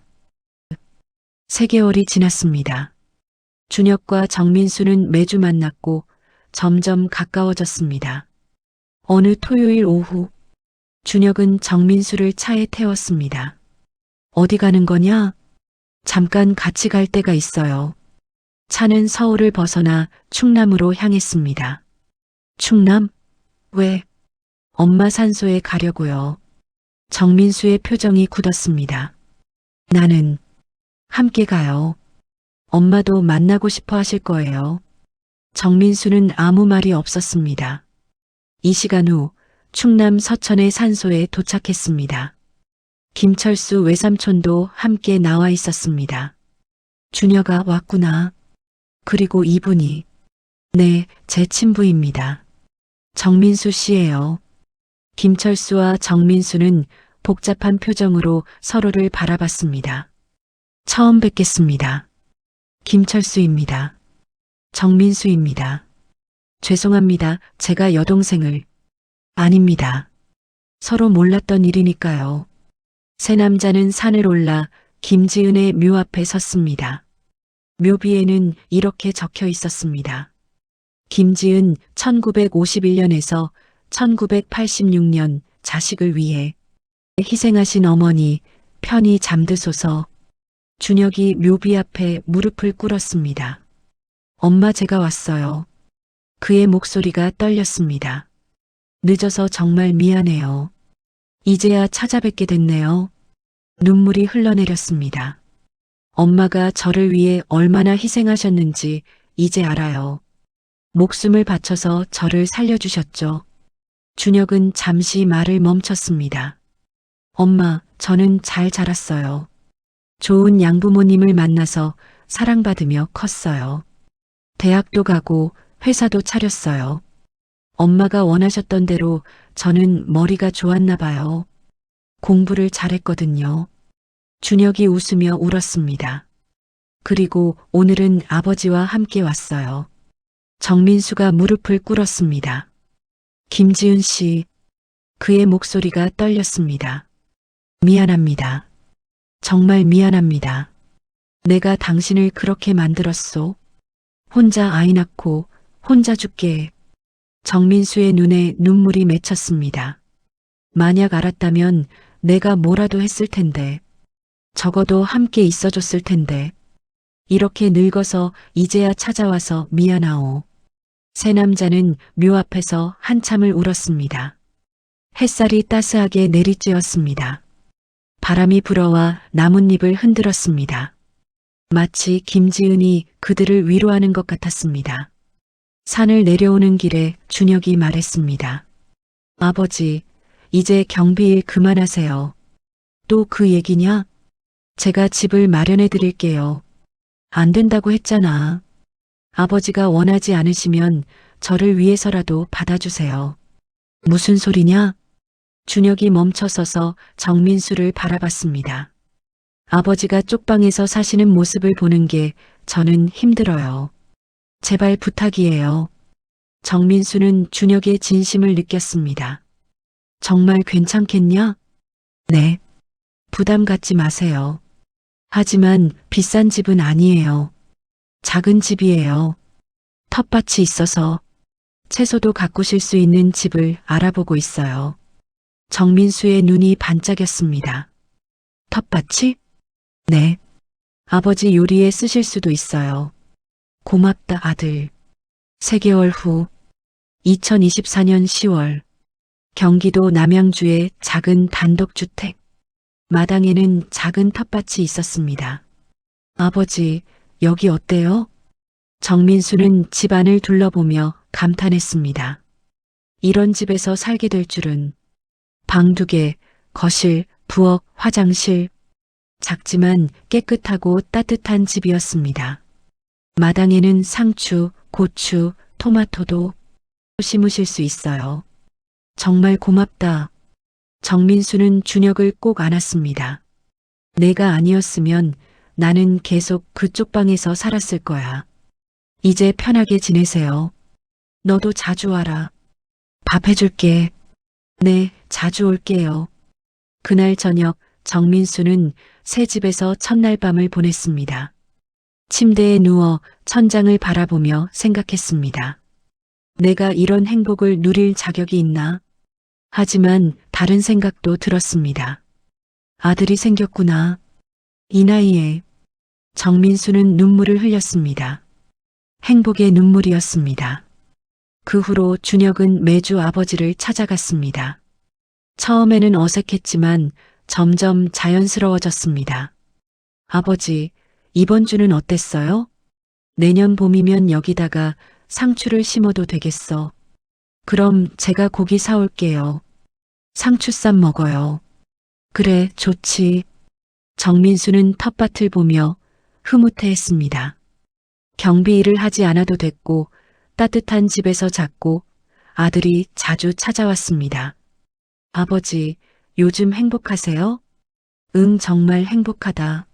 3개월이 지났습니다. 준혁과 정민수는 매주 만났고 점점 가까워졌습니다. 어느 토요일 오후, 준혁은 정민수를 차에 태웠습니다. 어디 가는 거냐? 잠깐 같이 갈 데가 있어요. 차는 서울을 벗어나 충남으로 향했습니다. 충남? 왜? 엄마 산소에 가려고요. 정민수의 표정이 굳었습니다. 나는 함께 가요. 엄마도 만나고 싶어 하실 거예요. 정민수는 아무 말이 없었습니다. 이 시간 후 충남 서천의 산소에 도착했습니다. 김철수 외삼촌도 함께 나와 있었습니다. 준혁아 왔구나. 그리고 이분이 네, 제 친부입니다. 정민수 씨예요. 김철수와 정민수는 복잡한 표정으로 서로를 바라봤습니다. 처음 뵙겠습니다. 김철수입니다. 정민수입니다. 죄송합니다. 제가 여동생을. 아닙니다. 서로 몰랐던 일이니까요. 세 남자는 산을 올라 김지은의 묘 앞에 섰습니다. 묘비에는 이렇게 적혀 있었습니다. 김지은 1951년에서 1986년 자식을 위해 희생하신 어머니 편히 잠드소서. 준혁이 묘비 앞에 무릎을 꿇었습니다. 엄마 제가 왔어요. 그의 목소리가 떨렸습니다. 늦어서 정말 미안해요. 이제야 찾아뵙게 됐네요. 눈물이 흘러내렸습니다. 엄마가 저를 위해 얼마나 희생하셨는지 이제 알아요. 목숨을 바쳐서 저를 살려주셨죠. 준혁은 잠시 말을 멈췄습니다. 엄마, 저는 잘 자랐어요. 좋은 양부모님을 만나서 사랑받으며 컸어요. 대학도 가고 회사도 차렸어요. 엄마가 원하셨던 대로 저는 머리가 좋았나 봐요. 공부를 잘했거든요. 준혁이 웃으며 울었습니다. 그리고 오늘은 아버지와 함께 왔어요. 정민수가 무릎을 꿇었습니다. 김지은 씨, 그의 목소리가 떨렸습니다. 미안합니다. 정말 미안합니다. 내가 당신을 그렇게 만들었소. 혼자 아이 낳고 혼자 죽게. 정민수의 눈에 눈물이 맺혔습니다. 만약 알았다면 내가 뭐라도 했을 텐데. 적어도 함께 있어줬을 텐데. 이렇게 늙어서 이제야 찾아와서 미안하오. 새 남자는 묘 앞에서 한참을 울었습니다. 햇살이 따스하게 내리쬐었습니다. 바람이 불어와 나뭇잎을 흔들었습니다. 마치 김지은이 그들을 위로하는 것 같았습니다. 산을 내려오는 길에 준혁이 말했습니다. 아버지, 이제 경비일 그만하세요. 또 그 얘기냐? 제가 집을 마련해 드릴게요. 안 된다고 했잖아. 아버지가 원하지 않으시면 저를 위해서라도 받아주세요. 무슨 소리냐? 준혁이 멈춰서서 정민수를 바라봤습니다. 아버지가 쪽방에서 사시는 모습을 보는 게 저는 힘들어요. 제발 부탁이에요. 정민수는 준혁의 진심을 느꼈습니다. 정말 괜찮겠냐? 네. 부담 갖지 마세요. 하지만 비싼 집은 아니에요. 작은 집이에요. 텃밭이 있어서 채소도 가꾸실 수 있는 집을 알아보고 있어요. 정민수의 눈이 반짝였습니다. 텃밭이? 네. 아버지 요리에 쓰실 수도 있어요. 고맙다, 아들. 3개월 후, 2024년 10월, 경기도 남양주의 작은 단독주택. 마당에는 작은 텃밭이 있었습니다. 아버지, 여기 어때요? 정민수는 집안을 둘러보며 감탄했습니다. 이런 집에서 살게 될 줄은. 방 2개, 거실, 부엌, 화장실. 작지만 깨끗하고 따뜻한 집이었습니다. 마당에는 상추, 고추, 토마토도 심으실 수 있어요. 정말 고맙다. 정민수는 준혁을 꼭 안았습니다. 내가 아니었으면 나는 계속 그쪽 방에서 살았을 거야. 이제 편하게 지내세요. 너도 자주 와라. 밥 해줄게. 네, 자주 올게요. 그날 저녁 정민수는 새 집에서 첫날 밤을 보냈습니다. 침대에 누워 천장을 바라보며 생각했습니다. 내가 이런 행복을 누릴 자격이 있나? 하지만 다른 생각도 들었습니다. 아들이 생겼구나. 이 나이에. 정민수는 눈물을 흘렸습니다. 행복의 눈물이었습니다. 그 후로 준혁은 매주 아버지를 찾아갔습니다. 처음에는 어색했지만 점점 자연스러워졌습니다. 아버지, 이번 주는 어땠어요? 내년 봄이면 여기다가 상추를 심어도 되겠어. 그럼 제가 고기 사올게요. 상추쌈 먹어요. 그래, 좋지. 정민수는 텃밭을 보며 흐뭇해했습니다. 경비 일을 하지 않아도 됐고 따뜻한 집에서 잤고 아들이 자주 찾아왔습니다. 아버지, 요즘 행복하세요? 응, 정말 행복하다.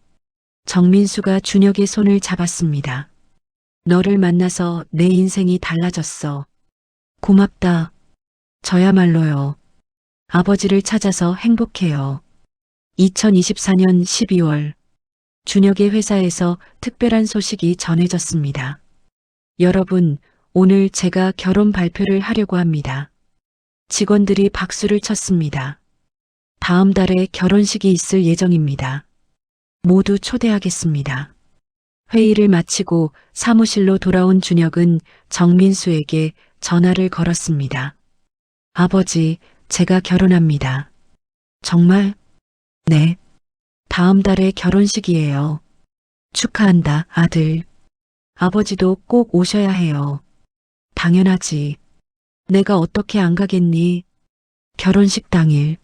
정민수가 준혁의 손을 잡았습니다. 너를 만나서 내 인생이 달라졌어. 고맙다. 저야말로요. 아버지를 찾아서 행복해요. 2024년 12월, 준혁의 회사에서 특별한 소식이 전해졌습니다. 여러분, 오늘 제가 결혼 발표를 하려고 합니다. 직원들이 박수를 쳤습니다. 다음 달에 결혼식이 있을 예정입니다. 모두 초대하겠습니다. 회의를 마치고 사무실로 돌아온 준혁은 정민수에게 전화를 걸었습니다. 아버지, 제가 결혼합니다. 정말? 네. 다음 달에 결혼식이에요. 축하한다, 아들. 아버지도 꼭 오셔야 해요. 당연하지. 내가 어떻게 안 가겠니? 결혼식 당일.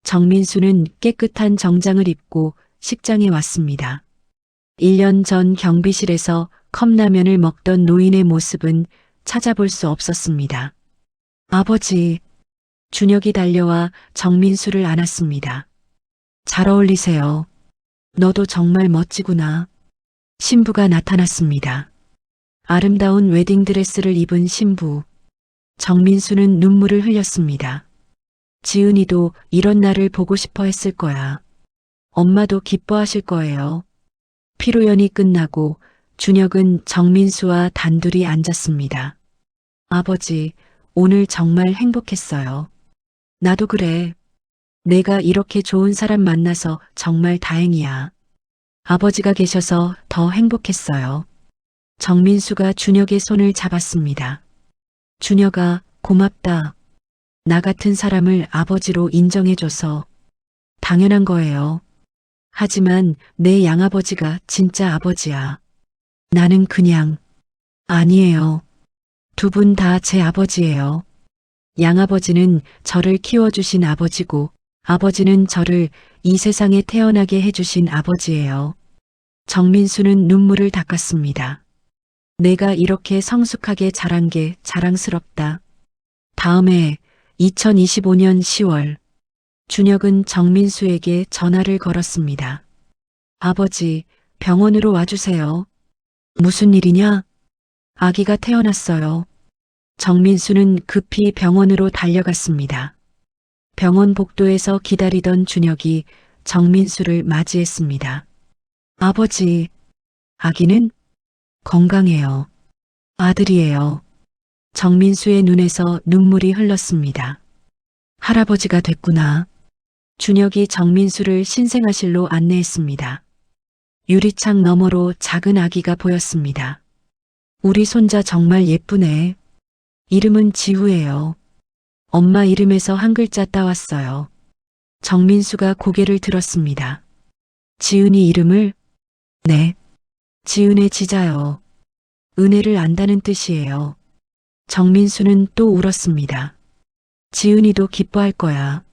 정민수는 깨끗한 정장을 입고 식장에 왔습니다. 1년 전 경비실에서 컵라면을 먹던 노인의 모습은 찾아볼 수 없었습니다. 아버지, 준혁이 달려와 정민수를 안았습니다. 잘 어울리세요. 너도 정말 멋지구나. 신부가 나타났습니다. 아름다운 웨딩드레스를 입은 신부. 정민수는 눈물을 흘렸습니다. 지은이도 이런 나를 보고 싶어 했을 거야. 엄마도 기뻐하실 거예요. 피로연이 끝나고 준혁은 정민수와 단둘이 앉았습니다. 아버지, 오늘 정말 행복했어요. 나도 그래. 내가 이렇게 좋은 사람 만나서 정말 다행이야. 아버지가 계셔서 더 행복했어요. 정민수가 준혁의 손을 잡았습니다. 준혁아, 고맙다. 나 같은 사람을 아버지로 인정해줘서 당연한 거예요. 하지만 내 양아버지가 진짜 아버지야. 나는 그냥 아니에요. 두 분 다 제 아버지예요. 양아버지는 저를 키워주신 아버지고 아버지는 저를 이 세상에 태어나게 해주신 아버지예요. 정민수는 눈물을 닦았습니다. 내가 이렇게 성숙하게 자란 게 자랑스럽다. 다음해 2025년 10월 준혁은 정민수에게 전화를 걸었습니다. 아버지, 병원으로 와주세요. 무슨 일이냐? 아기가 태어났어요. 정민수는 급히 병원으로 달려갔습니다. 병원 복도에서 기다리던 준혁이 정민수를 맞이했습니다. 아버지, 아기는 건강해요. 아들이에요. 정민수의 눈에서 눈물이 흘렀습니다. 할아버지가 됐구나. 준혁이 정민수를 신생아실로 안내했습니다. 유리창 너머로 작은 아기가 보였습니다. 우리 손자 정말 예쁘네. 이름은 지우예요. 엄마 이름에서 한 글자 따왔어요. 정민수가 고개를 들었습니다. 지은이 이름을? 네. 지은의 지자요. 은혜를 안다는 뜻이에요. 정민수는 또 울었습니다. 지은이도 기뻐할 거야.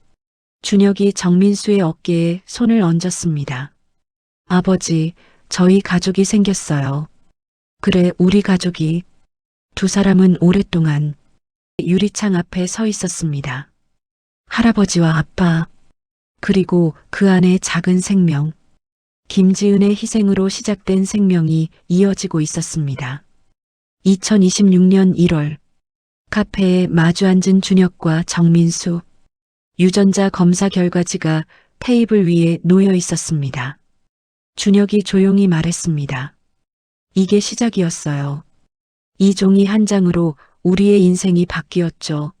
준혁이 정민수의 어깨에 손을 얹었습니다. 아버지, 저희 가족이 생겼어요. 그래, 우리 가족이. 두 사람은 오랫동안 유리창 앞에 서 있었습니다. 할아버지와 아빠, 그리고 그 안에 작은 생명. 김지은의 희생으로 시작된 생명이 이어지고 있었습니다. 2026년 1월, 카페에 마주 앉은 준혁과 정민수. 유전자 검사 결과지가 테이블 위에 놓여 있었습니다. 준혁이 조용히 말했습니다. 이게 시작이었어요. 이 종이 한 장으로 우리의 인생이 바뀌었죠.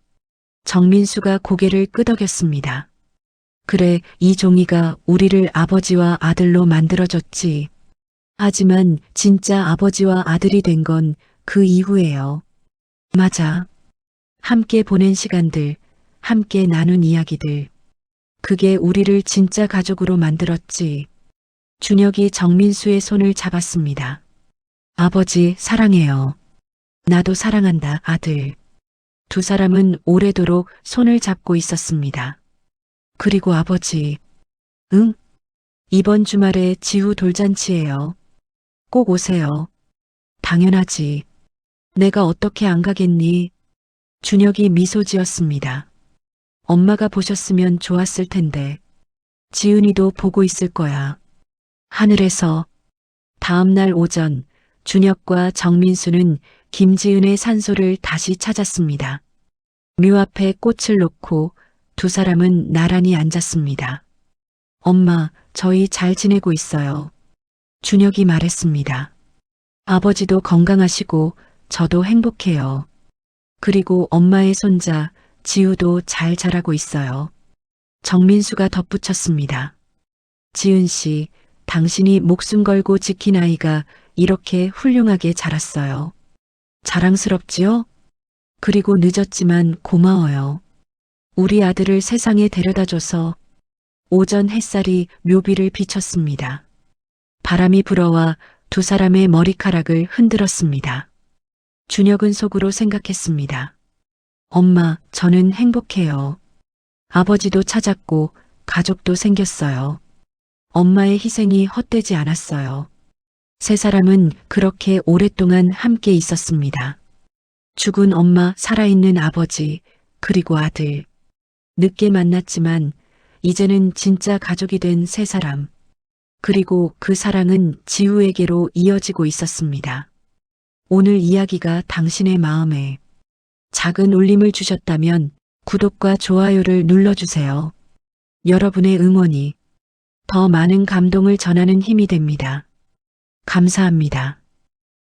정민수가 고개를 끄덕였습니다. 그래, 이 종이가 우리를 아버지와 아들로 만들어줬지. 하지만 진짜 아버지와 아들이 된 건 그 이후예요. 맞아. 함께 보낸 시간들, 함께 나눈 이야기들. 그게 우리를 진짜 가족으로 만들었지. 준혁이 정민수의 손을 잡았습니다. 아버지, 사랑해요. 나도 사랑한다, 아들. 두 사람은 오래도록 손을 잡고 있었습니다. 그리고 아버지, 응? 이번 주말에 지우 돌잔치예요. 꼭 오세요. 당연하지. 내가 어떻게 안 가겠니? 준혁이 미소 지었습니다. 엄마가 보셨으면 좋았을 텐데. 지은이도 보고 있을 거야. 하늘에서. 다음 날 오전, 준혁과 정민수는 김지은의 산소를 다시 찾았습니다. 묘 앞에 꽃을 놓고 두 사람은 나란히 앉았습니다. 엄마, 저희 잘 지내고 있어요. 준혁이 말했습니다. 아버지도 건강하시고 저도 행복해요. 그리고 엄마의 손자 지우도 잘 자라고 있어요. 정민수가 덧붙였습니다. 지은 씨, 당신이 목숨 걸고 지킨 아이가 이렇게 훌륭하게 자랐어요. 자랑스럽지요? 그리고 늦었지만 고마워요. 우리 아들을 세상에 데려다줘서. 오전 햇살이 묘비를 비쳤습니다. 바람이 불어와 두 사람의 머리카락을 흔들었습니다. 준혁은 속으로 생각했습니다. 엄마, 저는 행복해요. 아버지도 찾았고 가족도 생겼어요. 엄마의 희생이 헛되지 않았어요. 세 사람은 그렇게 오랫동안 함께 있었습니다. 죽은 엄마, 살아있는 아버지, 그리고 아들. 늦게 만났지만 이제는 진짜 가족이 된 세 사람. 그리고 그 사랑은 지우에게로 이어지고 있었습니다. 오늘 이야기가 당신의 마음에 작은 울림을 주셨다면 구독과 좋아요를 눌러주세요. 여러분의 응원이 더 많은 감동을 전하는 힘이 됩니다. 감사합니다.